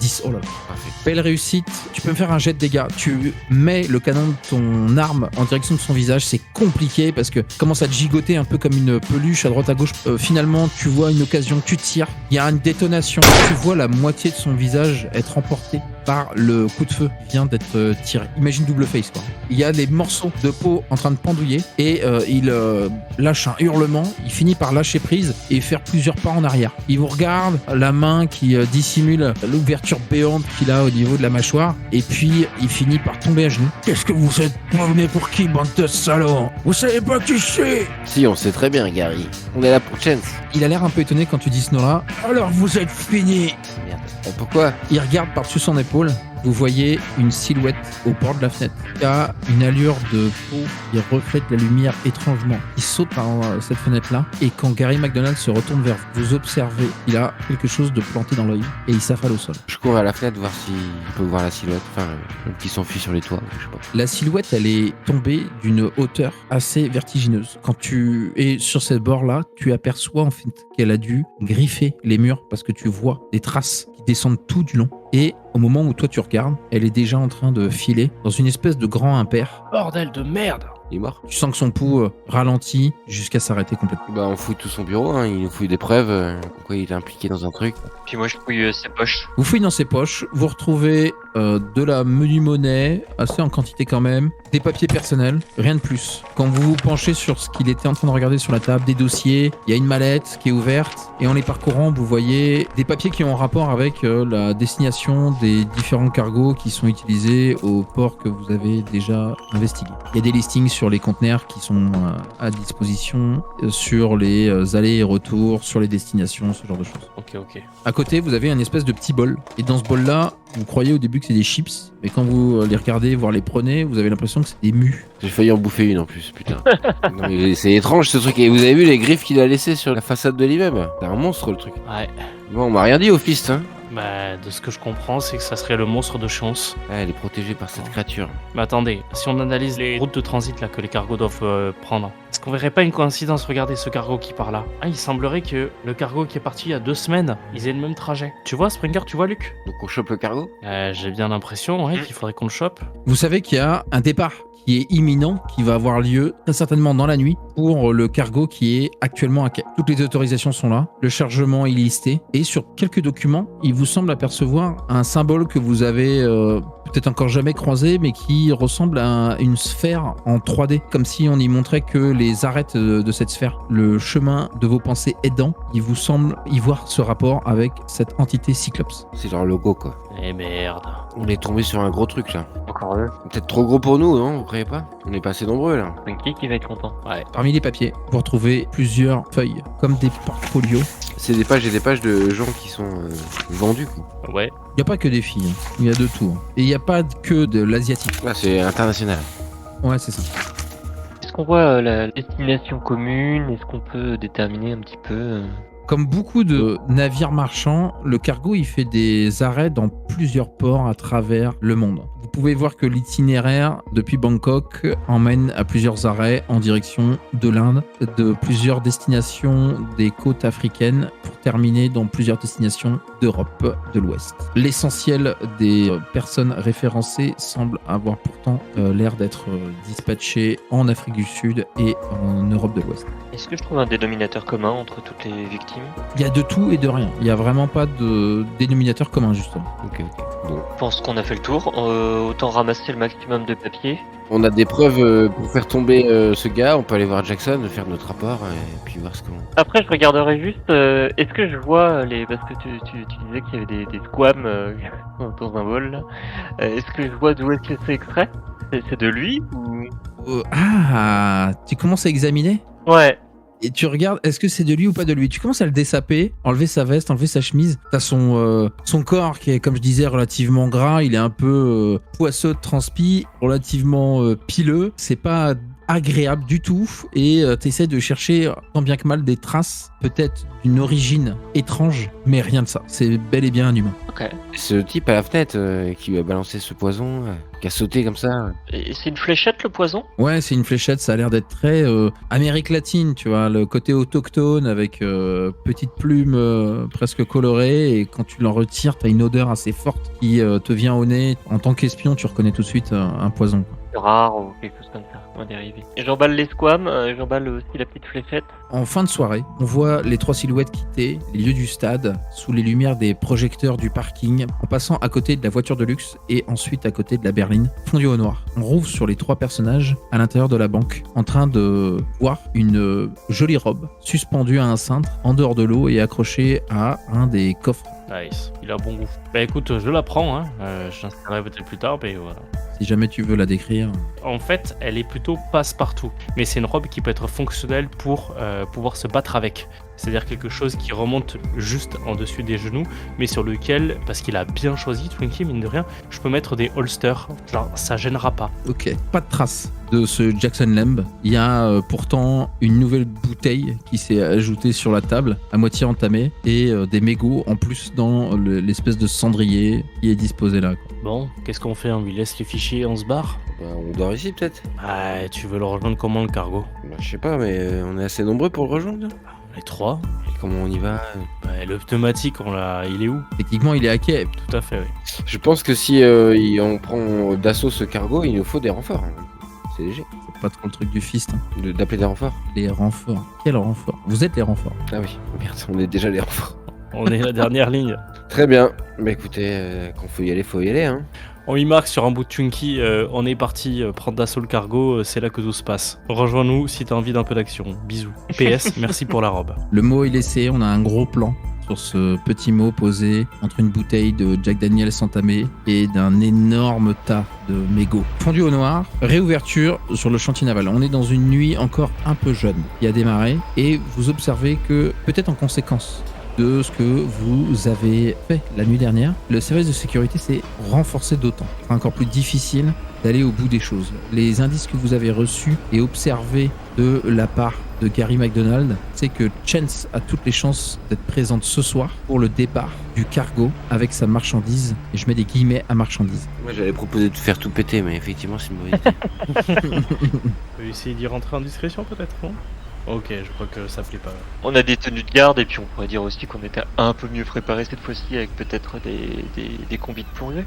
10, oh là là. Parfait. Belle réussite. Tu peux me faire un jet de dégâts. Tu mets le canon de ton arme en direction de son visage. C'est compliqué parce que commence à te gigoter un peu comme une peluche à droite à gauche. Finalement, tu vois une occasion, tu tires. Il y a une détonation. Tu vois la moitié de son visage être emporté par le coup de feu qui vient d'être tiré. Imagine double face quoi. Il y a des morceaux de peau en train de pendouiller et il lâche un hurlement. Il finit par lâcher prise et faire plusieurs pas en arrière. Il vous regarde, la main qui dissimule l'ouverture béante qu'il a au niveau de la mâchoire et puis il finit par tomber à genoux. Qu'est-ce que vous êtes prenez pour qui, bande de salauds? Vous savez pas qui c'est? Si, on sait très bien, Gary. On est là pour Chance. Il a l'air un peu étonné quand tu dis ce nom-là. Alors vous êtes fini. Merde. Pourquoi? Il regarde par-dessus son épaule. Vous voyez une silhouette au bord de la fenêtre qui a une allure de peau qui reflète la lumière étrangement. Il saute par cette fenêtre-là et quand Gary McDonald se retourne vers vous, vous observez qu'il a quelque chose de planté dans l'œil et il s'affale au sol. Je cours à la fenêtre voir s'il peut voir la silhouette. Enfin, même qui s'enfuit sur les toits, je sais pas. La silhouette, elle est tombée d'une hauteur assez vertigineuse. Quand tu es sur cette bord-là, tu aperçois en fait qu'elle a dû griffer les murs parce que tu vois des traces qui descendent tout du long. Et au moment où toi tu regardes, elle est déjà en train de filer dans une espèce de grand impair. Bordel de merde! Il est mort. Tu sens que son pouls ralentit jusqu'à s'arrêter complètement. Bah, on fouille tout son bureau, hein. Il nous fouille des preuves. Pourquoi il est impliqué dans un truc. Puis moi, je fouille ses poches. Vous fouillez dans ses poches, vous retrouvez de la monnaie, assez en quantité quand même, des papiers personnels, rien de plus. Quand vous vous penchez sur ce qu'il était en train de regarder sur la table, des dossiers, il y a une mallette qui est ouverte, et en les parcourant, vous voyez des papiers qui ont rapport avec la destination des différents cargos qui sont utilisés au port que vous avez déjà investigué. Il y a des listings sur les conteneurs qui sont à disposition, sur les allers et retours, sur les destinations, ce genre de choses. Ok. À côté, vous avez un espèce de petit bol. Et dans ce bol-là, vous croyez au début que c'est des chips. Mais quand vous les regardez, voire les prenez, vous avez l'impression que c'est des mus. J'ai failli en bouffer une en plus, putain. Non, mais c'est étrange ce truc. Et vous avez vu les griffes qu'il a laissées sur la façade de l'immeuble? C'est un monstre le truc. Ouais. Bon, on m'a rien dit au fist, hein. Bah, de ce que je comprends, c'est que ça serait le monstre de Chance. Ouais, elle est protégée par cette créature. Mais attendez, si on analyse les routes de transit là que les cargos doivent prendre, est-ce qu'on verrait pas une coïncidence? Regardez ce cargo qui part là. Ah, il semblerait que le cargo qui est parti il y a 2 semaines, ils aient le même trajet. Tu vois, Springer, tu vois, Luc? Donc on chope le cargo? J'ai bien l'impression, ouais, qu'il faudrait qu'on le chope. Vous savez qu'il y a un départ qui est imminent, qui va avoir lieu très certainement dans la nuit pour le cargo qui est actuellement à quai. Toutes les autorisations sont là, le chargement est listé et sur quelques documents, il vous semble apercevoir un symbole que vous avez peut-être encore jamais croisé mais qui ressemble à une sphère en 3D, comme si on y montrait que les arêtes de cette sphère. Le chemin de vos pensées aidant, il vous semble y voir ce rapport avec cette entité Cyclops. C'est leur logo quoi. Eh merde. On est tombé sur un gros truc là. Encore eux. Peut-être trop gros pour nous, non? Vous croyez pas? On est pas assez nombreux là. Frankie qui va être content. Ouais. Parmi les papiers, vous retrouvez plusieurs feuilles, comme des portfolios, c'est des pages et des pages de gens qui sont vendus, quoi. Ouais. Il n'y a pas que des filles, hein. Il y a de tout, hein. Et il n'y a pas que de l'asiatique. Là, c'est international. Ouais, c'est ça. Est-ce qu'on voit la destination commune? Est-ce qu'on peut déterminer un petit peu Comme beaucoup de navires marchands, le cargo il fait des arrêts dans plusieurs ports à travers le monde. Vous pouvez voir que l'itinéraire depuis Bangkok emmène à plusieurs arrêts en direction de l'Inde, de plusieurs destinations des côtes africaines pour terminer dans plusieurs destinations d'Europe de l'Ouest. L'essentiel des personnes référencées semble avoir pourtant l'air d'être dispatchées en Afrique du Sud et en Europe de l'Ouest. Est-ce que je trouve un dénominateur commun entre toutes les victimes? Il y a de tout et de rien. Il n'y a vraiment pas de dénominateur commun, justement. Ok. Bon. Je pense qu'on a fait le tour. Autant ramasser le maximum de papier. On a des preuves pour faire tomber ce gars. On peut aller voir Jackson, faire notre rapport et puis voir ce qu'on... Après, je regarderai juste. Est-ce que je vois les. Parce que tu disais qu'il y avait des squams dans un vol là. Est-ce que je vois d'où est-ce que c'est extrait? C'est de lui ou. Tu commences à examiner Ouais. et tu regardes, est-ce que c'est de lui ou pas de lui? Tu commences à le dessaper, enlever sa veste, enlever sa chemise. T'as son corps qui est, comme je disais, relativement gras. Il est un peu poisseux de transpi, relativement pileux. C'est pas agréable du tout. Et t'essaies de chercher, tant bien que mal, des traces, peut-être d'une origine étrange, mais rien de ça. C'est bel et bien un humain. Ok. Ce type à la fenêtre qui lui a balancé ce poison, qui a sauté comme ça. Et c'est une fléchette le poison? Ouais, c'est une fléchette, ça a l'air d'être très Amérique latine, tu vois, le côté autochtone avec petite plume presque colorée, et quand tu l'en retires, t'as une odeur assez forte qui te vient au nez. En tant qu'espion, tu reconnais tout de suite un poison. C'est rare ou quelque chose comme ça. Un dérivé. Et j'emballe les squams, j'emballe aussi la petite fléchette. En fin de soirée, on voit les trois silhouettes quitter les lieux du stade sous les lumières des projecteurs du parking, en passant à côté de la voiture de luxe et ensuite à côté de la berline, fondue au noir. On rouvre sur les trois personnages à l'intérieur de la banque, en train de voir une jolie robe suspendue à un cintre en dehors de l'eau et accrochée à un des coffres. Nice. Il a bon goût. Bah écoute, je la prends, hein. Je l'installerai peut-être plus tard, mais voilà. Si jamais tu veux la décrire. En fait, elle est plutôt passe-partout. Mais c'est une robe qui peut être fonctionnelle pour pouvoir se battre avec. C'est-à-dire quelque chose qui remonte juste en dessus des genoux, mais sur lequel, parce qu'il a bien choisi, Twinkie, mine de rien, je peux mettre des holsters. Genre, ça gênera pas. Ok, pas de trace de ce Jackson Lamb. Il y a pourtant une nouvelle bouteille qui s'est ajoutée sur la table, à moitié entamée, et des mégots en plus dans l'espèce de cendrier qui est disposé là, quoi. Bon, qu'est-ce qu'on fait? On lui laisse les fichiers et on se barre? Bah, on dort ici peut-être. Ah, tu veux le rejoindre comment, le cargo? Bah, je sais pas, mais on est assez nombreux pour le rejoindre. Les trois? Et comment on y va? Bah, le pneumatique, il est où? Techniquement, il est hacké. Tout à fait, oui. Je pense que si on prend d'assaut ce cargo, il nous faut des renforts. C'est léger. C'est pas trop le truc du fist, hein. D'appeler des renforts. Les renforts. Quel renfort? Vous êtes les renforts. Ah oui, merde, on est déjà les renforts. On est la dernière ligne. Très bien. Bah écoutez, quand faut y aller, hein. On y marque sur un bout de Twinkie, on est parti prendre d'assaut le cargo, c'est là que tout se passe. Rejoins-nous si t'as envie d'un peu d'action. Bisous. PS, merci pour la robe. Le mot est laissé, on a un gros plan sur ce petit mot posé entre une bouteille de Jack Daniels entamée et d'un énorme tas de mégots. Fondu au noir, réouverture sur le chantier naval. On est dans une nuit encore un peu jeune qui a démarré et vous observez que, peut-être en conséquence de ce que vous avez fait la nuit dernière, le service de sécurité s'est renforcé d'autant. C'est encore plus difficile d'aller au bout des choses. Les indices que vous avez reçus et observés de la part de Gary McDonald, c'est que Chance a toutes les chances d'être présente ce soir pour le départ du cargo avec sa marchandise, et je mets des guillemets à marchandise. Moi j'allais proposer de faire tout péter, mais effectivement c'est une mauvaise idée. On peut essayer d'y rentrer en discrétion peut-être, non? Ok, je crois que ça plaît pas. On a des tenues de garde et puis on pourrait dire aussi qu'on était un peu mieux préparé cette fois-ci avec peut-être des combis de plongée.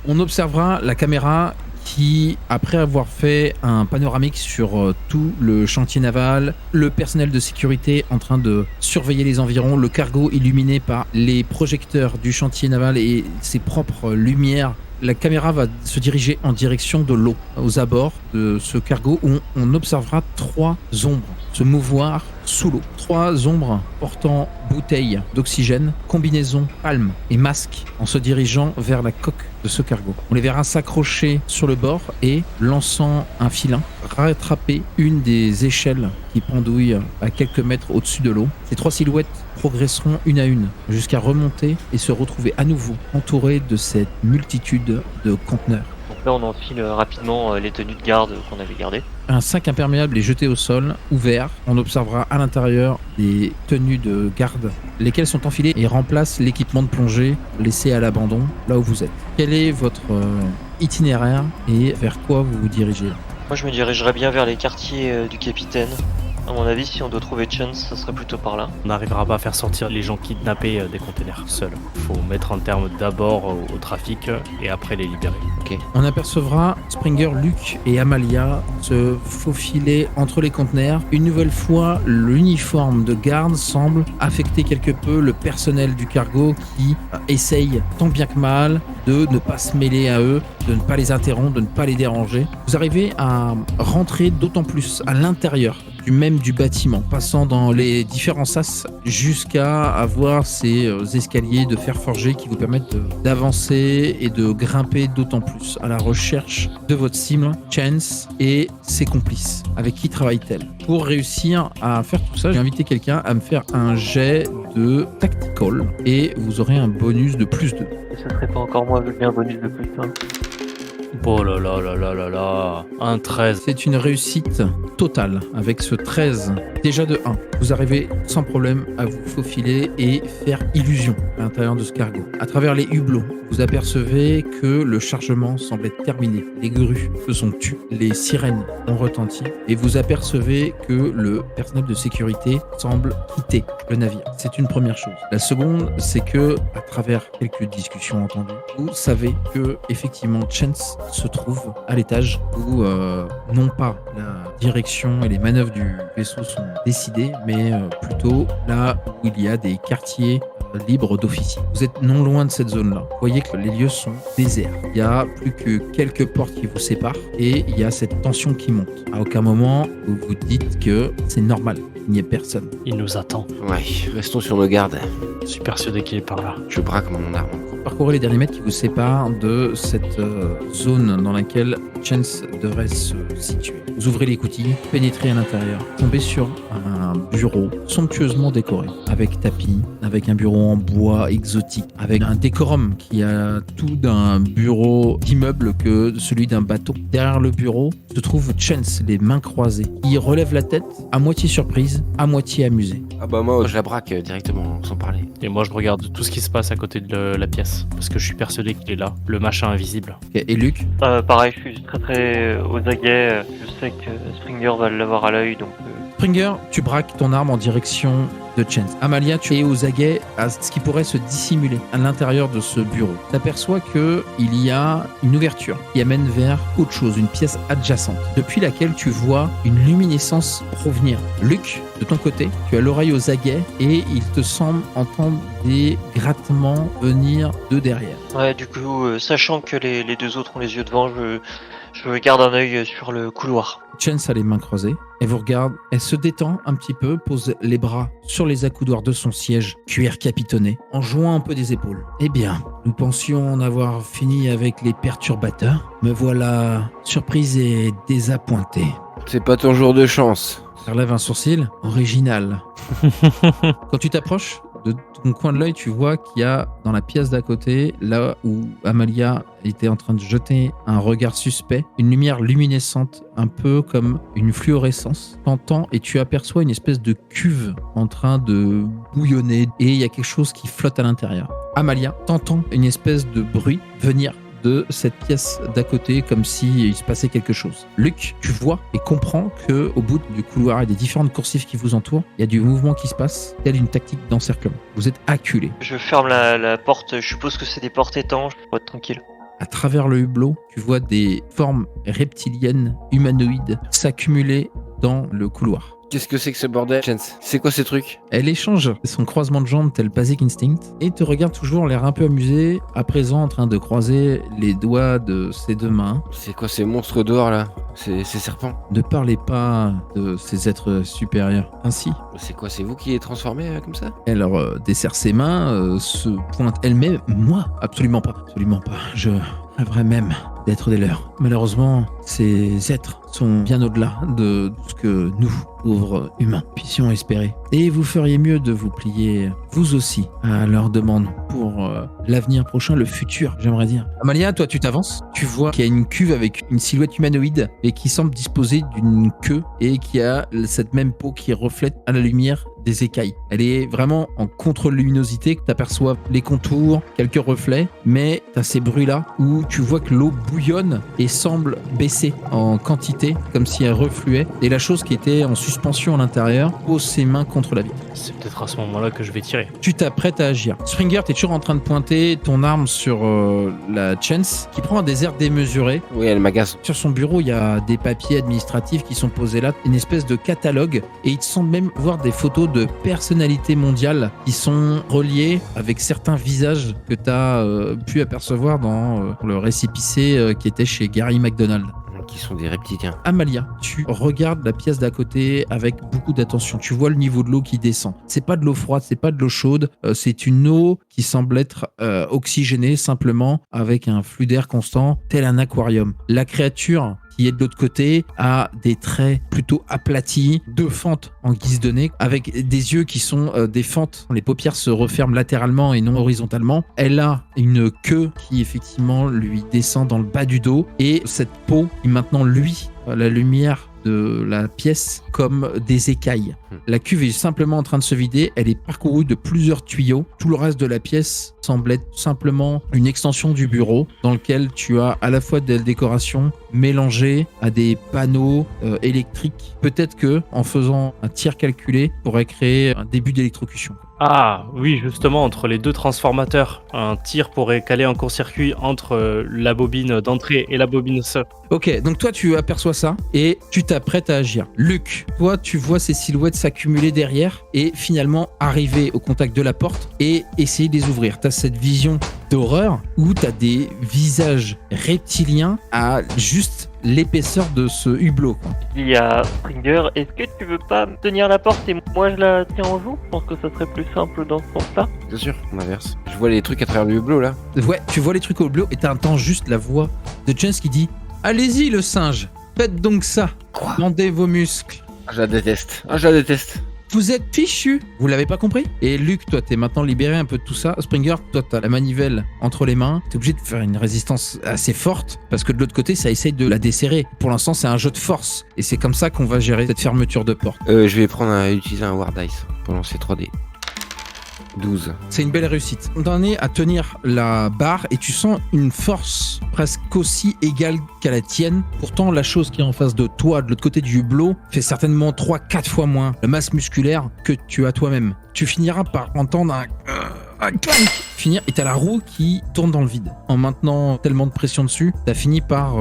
On observera la caméra qui, après avoir fait un panoramique sur tout le chantier naval, le personnel de sécurité en train de surveiller les environs, le cargo illuminé par les projecteurs du chantier naval et ses propres lumières, la caméra va se diriger en direction de l'eau, aux abords de ce cargo où on observera trois ombres se mouvoir sous l'eau. 3 ombres portant bouteilles d'oxygène, combinaisons, palmes et masques en se dirigeant vers la coque de ce cargo. On les verra s'accrocher sur le bord et, lançant un filin, rattraper une des échelles qui pendouillent à quelques mètres au-dessus de l'eau. Ces 3 silhouettes progresseront une à une jusqu'à remonter et se retrouver à nouveau entourées de cette multitude de conteneurs. Donc là, on enfile rapidement les tenues de garde qu'on avait gardées. Un sac imperméable est jeté au sol, ouvert. On observera à l'intérieur des tenues de garde, lesquelles sont enfilées et remplacent l'équipement de plongée laissé à l'abandon là où vous êtes. Quel est votre itinéraire et vers quoi vous vous dirigez? Moi, je me dirigerais bien vers les quartiers du capitaine. À mon avis, si on doit trouver Chance, ça serait plutôt par là. On n'arrivera pas à faire sortir les gens kidnappés des containers seuls. Faut mettre un terme d'abord au trafic et après les libérer. On apercevra Springer, Luke et Amalia se faufiler entre les conteneurs. Une nouvelle fois, l'uniforme de garde semble affecter quelque peu le personnel du cargo qui essaye tant bien que mal de ne pas se mêler à eux, de ne pas les interrompre, de ne pas les déranger. Vous arrivez à rentrer d'autant plus à l'intérieur du bâtiment, passant dans les différents sas jusqu'à avoir ces escaliers de fer forgé qui vous permettent d'avancer et de grimper d'autant plus à la recherche de votre cible, Chance et ses complices. Avec qui travaille-t-elle? Pour réussir à faire tout ça, j'ai invité quelqu'un à me faire un jet de tactical et vous aurez un bonus de plus 2. Et ce serait pas encore moi avec un bonus de plus 1. Oh là là là là là là, un 13. C'est une réussite totale avec ce 13, déjà de 1. Vous arrivez sans problème à vous faufiler et faire illusion à l'intérieur de ce cargo. À travers les hublots, vous apercevez que le chargement semble être terminé. Les grues se sont tues, les sirènes ont retenti et vous apercevez que le personnel de sécurité semble quitter le navire. C'est une première chose. La seconde, c'est que à travers quelques discussions entendues, vous savez que effectivement Chance se trouve à l'étage où non pas la direction et les manœuvres du vaisseau sont décidées, mais plutôt là où il y a des quartiers libres d'officiers. Vous êtes non loin de cette zone-là. Vous voyez que les lieux sont déserts. Il y a plus que quelques portes qui vous séparent et il y a cette tension qui monte. À aucun moment vous vous dites que c'est normal, il n'y ait personne. Il nous attend. Ouais, restons sur nos gardes. Je suis persuadé qu'il est par là. Je braque mon arme. Parcourez les derniers mètres qui vous séparent de cette zone dans laquelle Chance devrait se situer. Vous ouvrez l'écoutille, pénétrez à l'intérieur, tombez sur un bureau somptueusement décoré, avec tapis, avec un bureau en bois exotique, avec un décorum qui a tout d'un bureau d'immeuble que celui d'un bateau. Derrière le bureau se trouve Chance, les mains croisées. Il relève la tête, à moitié surprise, à moitié amusée. Ah bah moi, je la braque directement, sans parler. Et moi, je regarde tout ce qui se passe à côté de la pièce. Parce que je suis persuadé qu'il est là, le machin invisible. Ok, et Luc? Pareil, je suis très aux aguets. Je sais que Springer va l'avoir à l'œil, donc... Springer, tu braques ton arme en direction de Chance. Amalia, tu es aux aguets à ce qui pourrait se dissimuler à l'intérieur de ce bureau. Tu aperçois qu'il y a une ouverture qui amène vers autre chose, une pièce adjacente, depuis laquelle tu vois une luminescence provenir. Luc, de ton côté, tu as l'oreille aux aguets et il te semble entendre des grattements venir de derrière. Ouais, du coup, sachant que les deux autres ont les yeux devant, je garde un œil sur le couloir. Chance a les mains croisées, elle vous regarde, elle se détend un petit peu, pose les bras sur les accoudoirs de son siège, cuir capitonné, en jouant un peu des épaules. Eh bien, nous pensions en avoir fini avec les perturbateurs. Me voilà surprise et désappointée. C'est pas ton jour de chance. Elle relève un sourcil original. Quand tu t'approches de ton coin de l'œil, tu vois qu'il y a dans la pièce d'à côté, là où Amalia était en train de jeter un regard suspect, une lumière luminescente, un peu comme une fluorescence. T'entends et tu aperçois une espèce de cuve en train de bouillonner et il y a quelque chose qui flotte à l'intérieur. Amalia, t'entends une espèce de bruit venir de cette pièce d'à côté, comme s'il se passait quelque chose. Luc, tu vois et comprends que au bout du couloir et des différentes coursives qui vous entourent, il y a du mouvement qui se passe, telle une tactique d'encerclement. Vous êtes acculés. Je ferme la porte, je suppose que c'est des portes étanches, pour être tranquille. À travers le hublot, tu vois des formes reptiliennes, humanoïdes, s'accumuler dans le couloir. Qu'est-ce que c'est que ce bordel, Chance? C'est quoi ces trucs? Elle échange son croisement de jambes tel Basic Instinct et te regarde toujours l'air un peu amusé, à présent en train de croiser les doigts de ses deux mains. C'est quoi ces monstres dehors là? Ces serpents? Ne parlez pas de ces êtres supérieurs. Ainsi, C'est quoi? C'est vous qui les transformez comme ça? elle dessert ses mains, se pointe elle-même. Moi, absolument pas. Absolument pas. Je rêverais même d'être des leurs. Malheureusement, ces êtres sont bien au-delà de ce que nous, pauvres humains, puissions espérer. Et vous feriez mieux de vous plier, vous aussi, à leur demande pour l'avenir prochain, le futur, j'aimerais dire. Amalia, toi, tu t'avances. Tu vois qu'il y a une cuve avec une silhouette humanoïde et qui semble disposer d'une queue et qui a cette même peau qui reflète à la lumière des écailles. Elle est vraiment en contre-luminosité, que tu aperçois les contours, quelques reflets, mais tu as ces bruits-là où tu vois que l'eau bouillonne et semble baisser en quantité, comme si elle refluait. Et la chose qui était en suspension à l'intérieur pose ses mains contre la vitre. C'est peut-être à ce moment-là que je vais tirer. Tu t'apprêtes à agir. Springer, tu es toujours en train de pointer ton arme sur la Chance, qui prend des airs démesurés. Oui, elle m'agace. Sur son bureau, il y a des papiers administratifs qui sont posés là, une espèce de catalogue, et il te semble même voir des photos de personnalités mondiales qui sont reliées avec certains visages que tu as pu apercevoir dans le récépissé qui était chez Gary McDonald. Qui sont des reptiliens. Amalia, tu regardes la pièce d'à côté avec beaucoup d'attention. Tu vois le niveau de l'eau qui descend. C'est pas de l'eau froide, c'est pas de l'eau chaude. C'est une eau qui semble être oxygénée simplement avec un flux d'air constant, tel un aquarium. La créature qui est de l'autre côté a des traits plutôt aplatis, deux fentes en guise de nez, avec des yeux qui sont des fentes. Les paupières se referment latéralement et non horizontalement. Elle a une queue qui effectivement lui descend dans le bas du dos et cette peau qui maintenant lui la lumière de la pièce comme des écailles. La cuve est simplement en train de se vider, elle est parcourue de plusieurs tuyaux. Tout le reste de la pièce semble être simplement une extension du bureau dans lequel tu as à la fois des décorations mélangées à des panneaux électriques. Peut-être que en faisant un tir calculé, on pourrait créer un début d'électrocution. Ah oui, justement, entre les deux transformateurs, un tir pourrait caler un court-circuit entre la bobine d'entrée et la bobine sœur. Ok, donc toi tu aperçois ça et tu t'apprêtes à agir. Luc, toi tu vois ces silhouettes s'accumuler derrière et finalement arriver au contact de la porte et essayer de les ouvrir. T'as cette vision d'horreur où t'as des visages reptiliens à juste l'épaisseur de ce hublot. Il y a Springer, est-ce que tu veux pas tenir la porte et moi je la tiens en joue? Je pense que ça serait plus simple dans ce sens-là. Bien sûr, on inverse. Je vois les trucs à travers le hublot là. Ouais, tu vois les trucs au hublot et t'entends juste la voix de Chance qui dit « Allez-y le singe, faites donc ça, rendez vos muscles. Je la déteste. Ah, je la déteste. Vous êtes fichu. Vous l'avez pas compris ?» Et Luc, toi, t'es maintenant libéré un peu de tout ça. Springer, toi, t'as la manivelle entre les mains. T'es obligé de faire une résistance assez forte parce que de l'autre côté, ça essaye de la desserrer. Pour l'instant, c'est un jeu de force. Et c'est comme ça qu'on va gérer cette fermeture de porte. Je vais utiliser un War Dice pour lancer 3D. 12. C'est une belle réussite. On en est à tenir la barre et tu sens une force presque aussi égale qu'à la tienne. Pourtant, la chose qui est en face de toi, de l'autre côté du hublot, fait certainement 3-4 fois moins la masse musculaire que tu as toi-même. Tu finiras par entendre un clank finir et t'as la roue qui tourne dans le vide. En maintenant tellement de pression dessus, t'as fini par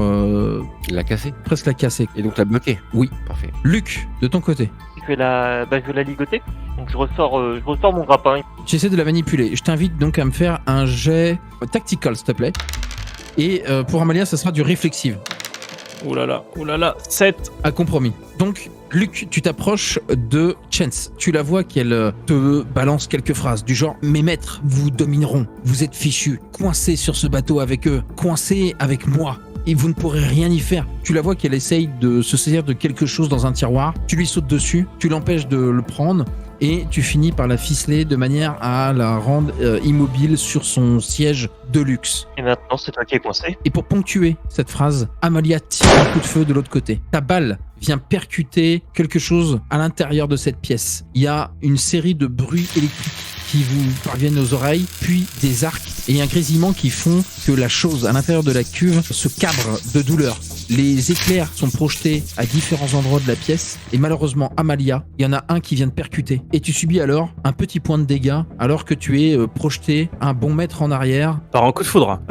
La casser. presque la casser. Et donc la bloquer. Oui. Parfait. Luc, de ton côté, Je vais la ligoter. Donc je ressors mon grappin. j'essaie de la manipuler. Je t'invite donc à me faire un jet tactical, s'il te plaît. Et pour Amalia, ça sera du réflexive. Ouh là là, 7. À compromis. Donc, Luc, tu t'approches de Chance. Tu la vois qu'elle te balance quelques phrases du genre « Mes maîtres vous domineront. Vous êtes fichus. Coincés sur ce bateau avec eux. Coincés avec moi. Et vous ne pourrez rien y faire. » Tu la vois qu'elle essaye de se saisir de quelque chose dans un tiroir. Tu lui sautes dessus. Tu l'empêches de le prendre. Et tu finis par la ficeler de manière à la rendre immobile sur son siège de luxe. Et maintenant, c'est toi qui es coincé. Et pour ponctuer cette phrase, Amalia tire un coup de feu de l'autre côté. Ta balle vient percuter quelque chose à l'intérieur de cette pièce. Il y a une série de bruits électriques qui vous parviennent aux oreilles, puis des arcs et un grésillement qui font que la chose à l'intérieur de la cuve se cabre de douleur. Les éclairs sont projetés à différents endroits de la pièce et malheureusement, Amalia, il y en a un qui vient de percuter. Et tu subis alors un petit point de dégâts alors que tu es projeté un bon mètre en arrière. Par un coup de foudre.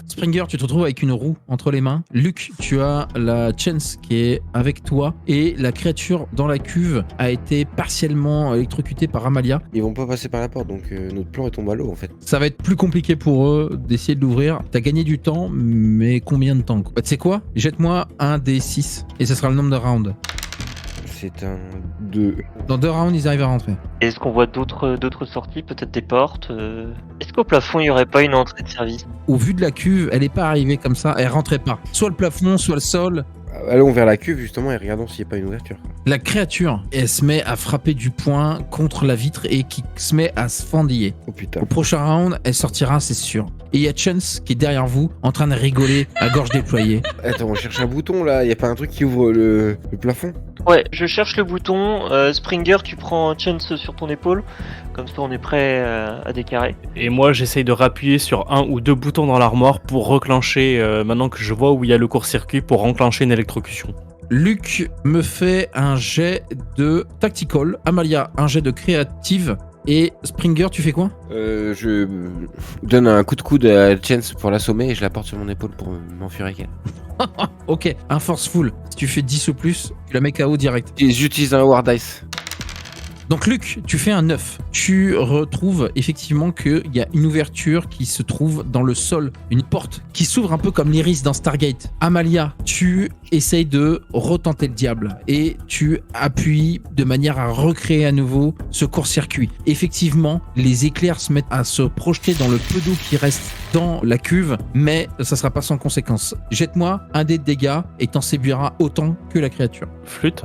Springer, tu te retrouves avec une roue entre les mains. Luke, tu as la Chance qui est avec toi et la créature dans la cuve a été partiellement électrocutée par Amalia. Ils vont pas passer par la porte, donc notre plan est tombé à l'eau en fait. Ça va être plus compliqué pour eux d'essayer de l'ouvrir. T'as gagné du temps, mais combien de temps quoi? Bah, tu sais quoi? Jette-moi un des 6 et ce sera le nombre de rounds. C'est un 2. Dans 2 rounds, ils arrivent à rentrer. Est-ce qu'on voit d'autres sorties, peut-être des portes Est-ce qu'au plafond, il n'y aurait pas une entrée de service? Au vu de la cuve, elle est pas arrivée comme ça, elle rentrait pas. Soit le plafond, soit le sol. Allons vers la cuve justement et regardons s'il n'y a pas une ouverture. La créature, elle se met à frapper du poing contre la vitre et qui se met à se fendiller. Oh putain. Au prochain round, elle sortira, c'est sûr. Et il y a Chance qui est derrière vous, en train de rigoler à gorge déployée. Attends, on cherche un bouton là, y a pas un truc qui ouvre le plafond? Ouais, je cherche le bouton. Springer, tu prends Chance sur ton épaule. Comme ça, on est prêt à décarrer. Et moi, j'essaye de rappuyer sur 1 ou 2 boutons dans l'armoire pour reclencher, maintenant que je vois où il y a le court-circuit, pour enclencher une électrocution. Luke me fait un jet de tactical. Amalia, un jet de créative. Et Springer, tu fais quoi? Je donne un coup de coude à Chance pour l'assommer et je la porte sur mon épaule pour m'enfuir avec elle. Ok, un forceful. Si tu fais 10 ou plus, tu la mets KO direct. Et j'utilise un War Dice. Donc Luc, tu fais un 9. Tu retrouves effectivement qu'il y a une ouverture qui se trouve dans le sol, une porte qui s'ouvre un peu comme l'iris dans Stargate. Amalia, tu essayes de retenter le diable et tu appuies de manière à recréer à nouveau ce court-circuit. Effectivement, les éclairs se mettent à se projeter dans le peu d'eau qui reste dans la cuve, mais ça sera pas sans conséquence. Jette-moi un dé de dégâts et t'en séduiras autant que la créature. Flûte.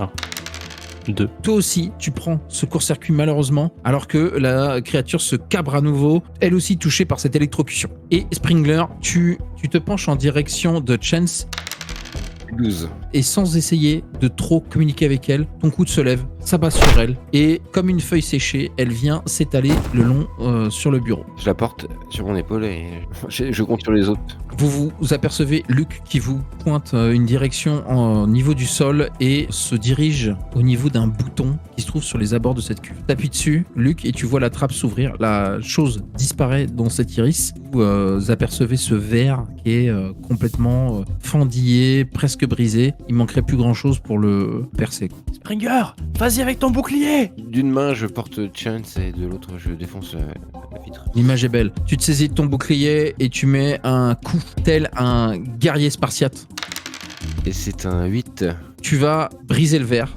2. Toi aussi, tu prends ce court-circuit malheureusement, alors que la créature se cabre à nouveau, elle aussi touchée par cette électrocution. Et Springler, tu te penches en direction de Chance 12. et sans essayer de trop communiquer avec elle, ton coude se lève, s'abat sur elle et comme une feuille séchée, elle vient s'étaler le long sur le bureau. Je la porte sur mon épaule et je compte sur les autres. Vous apercevez Luc qui vous pointe une direction au niveau du sol et se dirige au niveau d'un bouton qui se trouve sur les abords de cette cuve. T'appuies dessus, Luc, et tu vois la trappe s'ouvrir. La chose disparaît dans cet iris. Vous apercevez ce verre qui est complètement fendillé, presque brisé. Il manquerait plus grand chose pour le percer. Springer, vas-y avec ton bouclier! D'une main, je porte Chance et de l'autre, je défonce la vitre. L'image est belle. Tu te saisis de ton bouclier et tu mets un coup tel un guerrier spartiate. Et c'est un 8. Tu vas briser le verre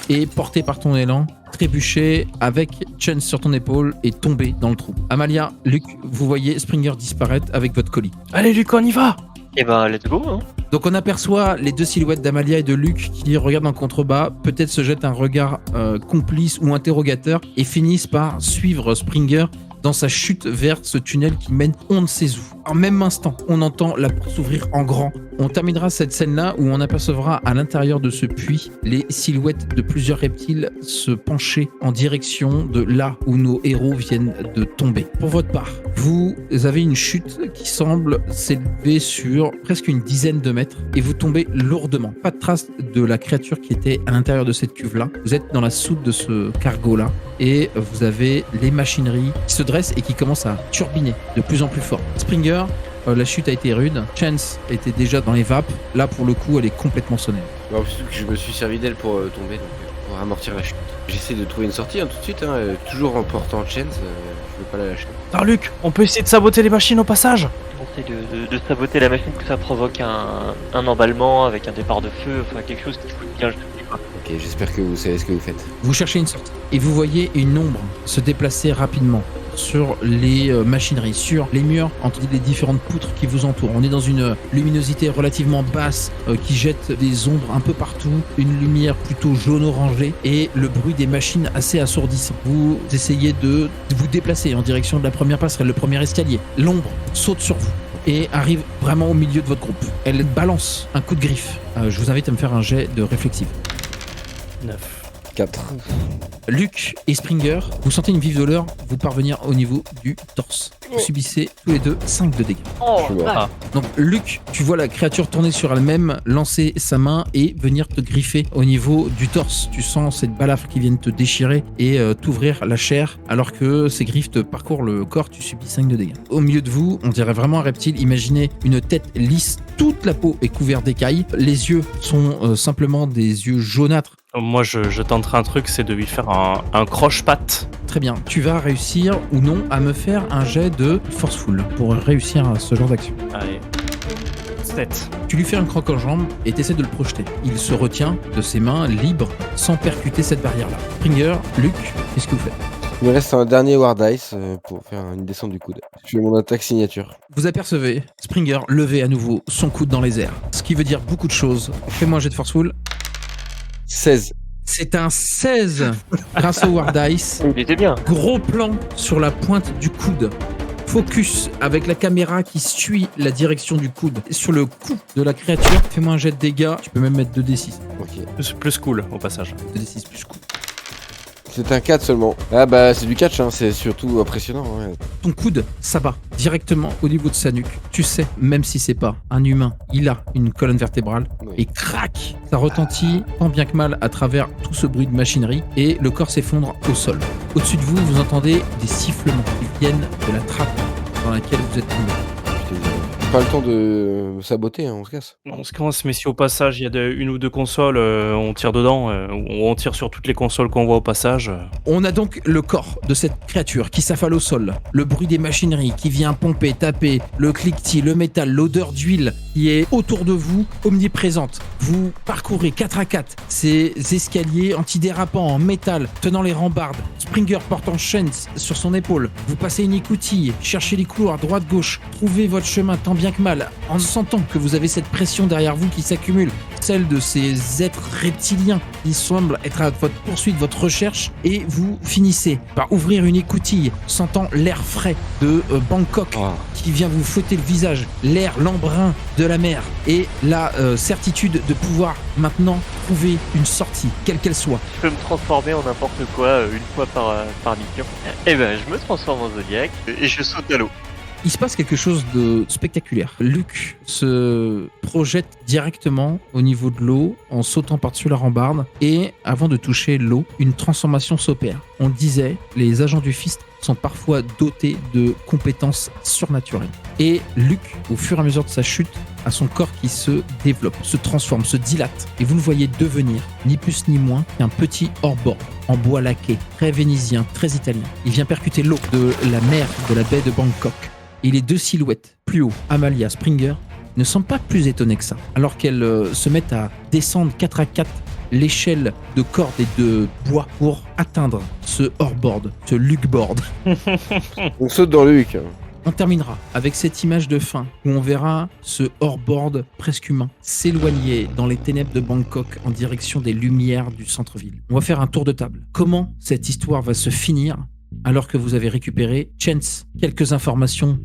et porté par ton élan, trébucher avec Chance sur ton épaule et tomber dans le trou. Amalia, Luc, vous voyez Springer disparaître avec votre colis. Allez Luc, on y va! Et ben, let's go, hein. Donc on aperçoit les deux silhouettes d'Amalia et de Luc qui regardent en contrebas, peut-être se jettent un regard complice ou interrogateur et finissent par suivre Springer dans sa chute vers ce tunnel qui mène on ne sait où. En même instant, on entend la porte s'ouvrir en grand. On terminera cette scène-là où on apercevra à l'intérieur de ce puits les silhouettes de plusieurs reptiles se pencher en direction de là où nos héros viennent de tomber. Pour votre part, vous avez une chute qui semble s'élever sur presque une dizaine de mètres et vous tombez lourdement. Pas de trace de la créature qui était à l'intérieur de cette cuve-là. Vous êtes dans la soute de ce cargo-là et vous avez les machineries qui se dressent et qui commencent à turbiner de plus en plus fort. Springer, la chute a été rude. Chance était déjà dans les vapes. Là, pour le coup, elle est complètement sonnée. Bon, surtout que je me suis servi d'elle pour tomber, donc pour amortir la chute. J'essaie de trouver une sortie tout de suite, toujours en portant Chance, je veux pas la lâcher. Alors Luc, on peut essayer de saboter les machines au passage? On essaie de saboter la machine, que ça provoque un emballement avec un départ de feu, enfin quelque chose qui fout bien. Ok, j'espère que vous savez ce que vous faites. Vous cherchez une sortie et vous voyez une ombre se déplacer rapidement sur les machineries, sur les murs, entre les différentes poutres qui vous entourent. On est dans une luminosité relativement basse qui jette des ombres un peu partout, une lumière plutôt jaune-orangée et le bruit des machines assez assourdissant. Vous essayez de vous déplacer en direction de la première passerelle, le premier escalier. L'ombre saute sur vous et arrive vraiment au milieu de votre groupe. Elle balance un coup de griffe. Je vous invite à me faire un jet de réflexive. 9. 4. Luc et Springer, vous sentez une vive douleur vous parvenir au niveau du torse. Vous subissez tous les deux 5 de dégâts. Oh, Je suis mort. vache. Donc Luc, tu vois la créature tourner sur elle-même, lancer sa main et venir te griffer au niveau du torse. Tu sens cette balafre qui vient te déchirer et t'ouvrir la chair alors que ces griffes te parcourent le corps, tu subis 5 de dégâts. Au milieu de vous, on dirait vraiment un reptile. Imaginez une tête lisse, toute la peau est couverte d'écailles. Les yeux sont simplement des yeux jaunâtres. Moi, je tenterai un truc, c'est de lui faire un croche-patte. Très bien, tu vas réussir ou non à me faire un jet de forceful pour réussir à ce genre d'action. Allez. 7. Tu lui fais un croc en jambe et t'essaies de le projeter. Il se retient de ses mains libres sans percuter cette barrière-là. Springer, Luc, qu'est-ce que vous faites? Il me reste un dernier War Dice pour faire une descente du coude. Je fais mon attaque signature. Vous apercevez Springer lever à nouveau son coude dans les airs. Ce qui veut dire beaucoup de choses. Fais-moi un jet de forceful. 16. C'est un 16 grâce au War Dice. Il était bien. Gros plan sur la pointe du coude. Focus avec la caméra qui suit la direction du coude sur le cou de la créature. Fais-moi un jet de dégâts. Tu peux même mettre 2d6. Ok. Plus cool, au passage. 2d6 plus coup. C'est un 4 seulement. Ah bah c'est du catch, hein. C'est surtout impressionnant. Ouais. Ton coude s'abat directement au niveau de sa nuque. Tu sais, même si c'est pas un humain, il a une colonne vertébrale. Oui. Et crac, ça retentit tant bien que mal à travers tout ce bruit de machinerie et le corps s'effondre au sol. Au-dessus de vous, vous entendez des sifflements qui viennent de la trappe dans laquelle vous êtes tombé. Pas le temps de saboter, hein, on se casse. On se commence, mais si au passage il y a une ou deux consoles, on tire dedans, ou on tire sur toutes les consoles qu'on voit au passage. On a donc le corps de cette créature qui s'affale au sol, le bruit des machineries qui vient pomper, taper, le cliquetis, le métal, l'odeur d'huile qui est autour de vous, omniprésente. Vous parcourez 4 à 4 ces escaliers antidérapants en métal, tenant les rambardes. Springer portant Chance sur son épaule. Vous passez une écoutille, cherchez les couloirs droite-gauche, trouvez votre chemin tant bien que mal, en sentant que vous avez cette pression derrière vous qui s'accumule, celle de ces êtres reptiliens qui semblent être à votre poursuite, votre recherche, et vous finissez par ouvrir une écoutille, sentant l'air frais de Bangkok Oh. qui vient vous fouetter le visage, l'air, l'embrun de la mer, et la certitude de pouvoir maintenant trouver une sortie, quelle qu'elle soit. Je peux me transformer en n'importe quoi une fois par mission. Eh ben, je me transforme en Zodiac et je saute à l'eau. Il se passe quelque chose de spectaculaire. Luc se projette directement au niveau de l'eau en sautant par-dessus la rambarde et avant de toucher l'eau, une transformation s'opère. On le disait, les agents du Fist sont parfois dotés de compétences surnaturelles. Et Luc, au fur et à mesure de sa chute, a son corps qui se développe, se transforme, se dilate. Et vous le voyez devenir, ni plus ni moins, qu'un petit hors-bord en bois laqué, très vénitien, très italien. Il vient percuter l'eau de la mer de la baie de Bangkok. Et les deux silhouettes, plus haut, Amalia, Springer, ne sont pas plus étonnées que ça. Alors qu'elles se mettent à descendre 4 à 4 l'échelle de cordes et de bois pour atteindre ce hors-board, ce Luc-board. On saute dans le huc. On terminera avec cette image de fin où on verra ce hors-board presque humain s'éloigner dans les ténèbres de Bangkok en direction des lumières du centre-ville. On va faire un tour de table. Comment cette histoire va se finir alors que vous avez récupéré, Chance, quelques informations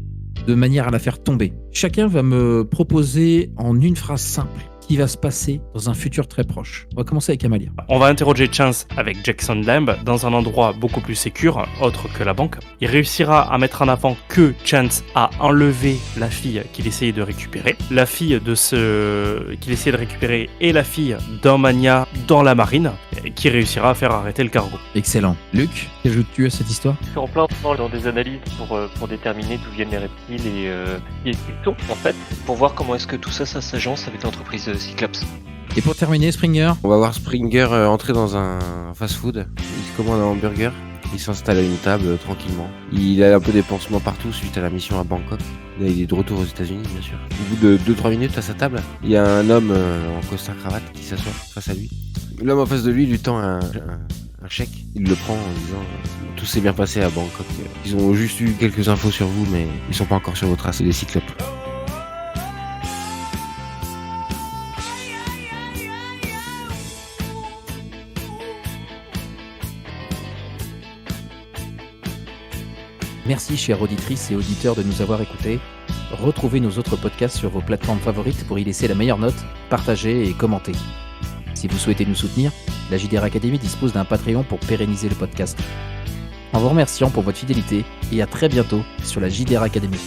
de manière à la faire tomber. Chacun va me proposer en une phrase simple qui va se passer dans un futur très proche. On va commencer avec Amalia. On va interroger Chance avec Jackson Lamb dans un endroit beaucoup plus sécure, autre que la banque. Il réussira à mettre en avant que Chance a enlevé la fille qu'il essayait de récupérer. La fille qu'il essayait de récupérer est la fille d'un mania dans la marine, qui réussira à faire arrêter le cargo. Excellent. Luc, qu'ajoutes-tu à cette histoire? Je suis en plein dans des analyses pour déterminer d'où viennent les reptiles et qui est-ce qu'ils sont en fait, pour voir comment est-ce que tout ça s'agence avec l'entreprise Cyclops. Et pour terminer, Springer, On va voir Springer entrer dans un fast-food. Il se commande un hamburger. Il s'installe à une table tranquillement. Il a un peu des pansements partout suite à la mission à Bangkok. Là, il est de retour aux États-Unis, bien sûr. Au bout de 2-3 minutes à sa table, il y a un homme en costard-cravate qui s'assoit face à lui. L'homme en face de lui tend un chèque. Il le prend en disant tout s'est bien passé à Bangkok. Ils ont juste eu quelques infos sur vous, mais ils sont pas encore sur vos traces. C'est des Cyclopes. merci chères auditrices et auditeurs de nous avoir écoutés. Retrouvez nos autres podcasts sur vos plateformes favorites pour y laisser la meilleure note, partager et commenter. Si vous souhaitez nous soutenir, la JDR Academy dispose d'un Patreon pour pérenniser le podcast. En vous remerciant pour votre fidélité et à très bientôt sur la JDR Academy.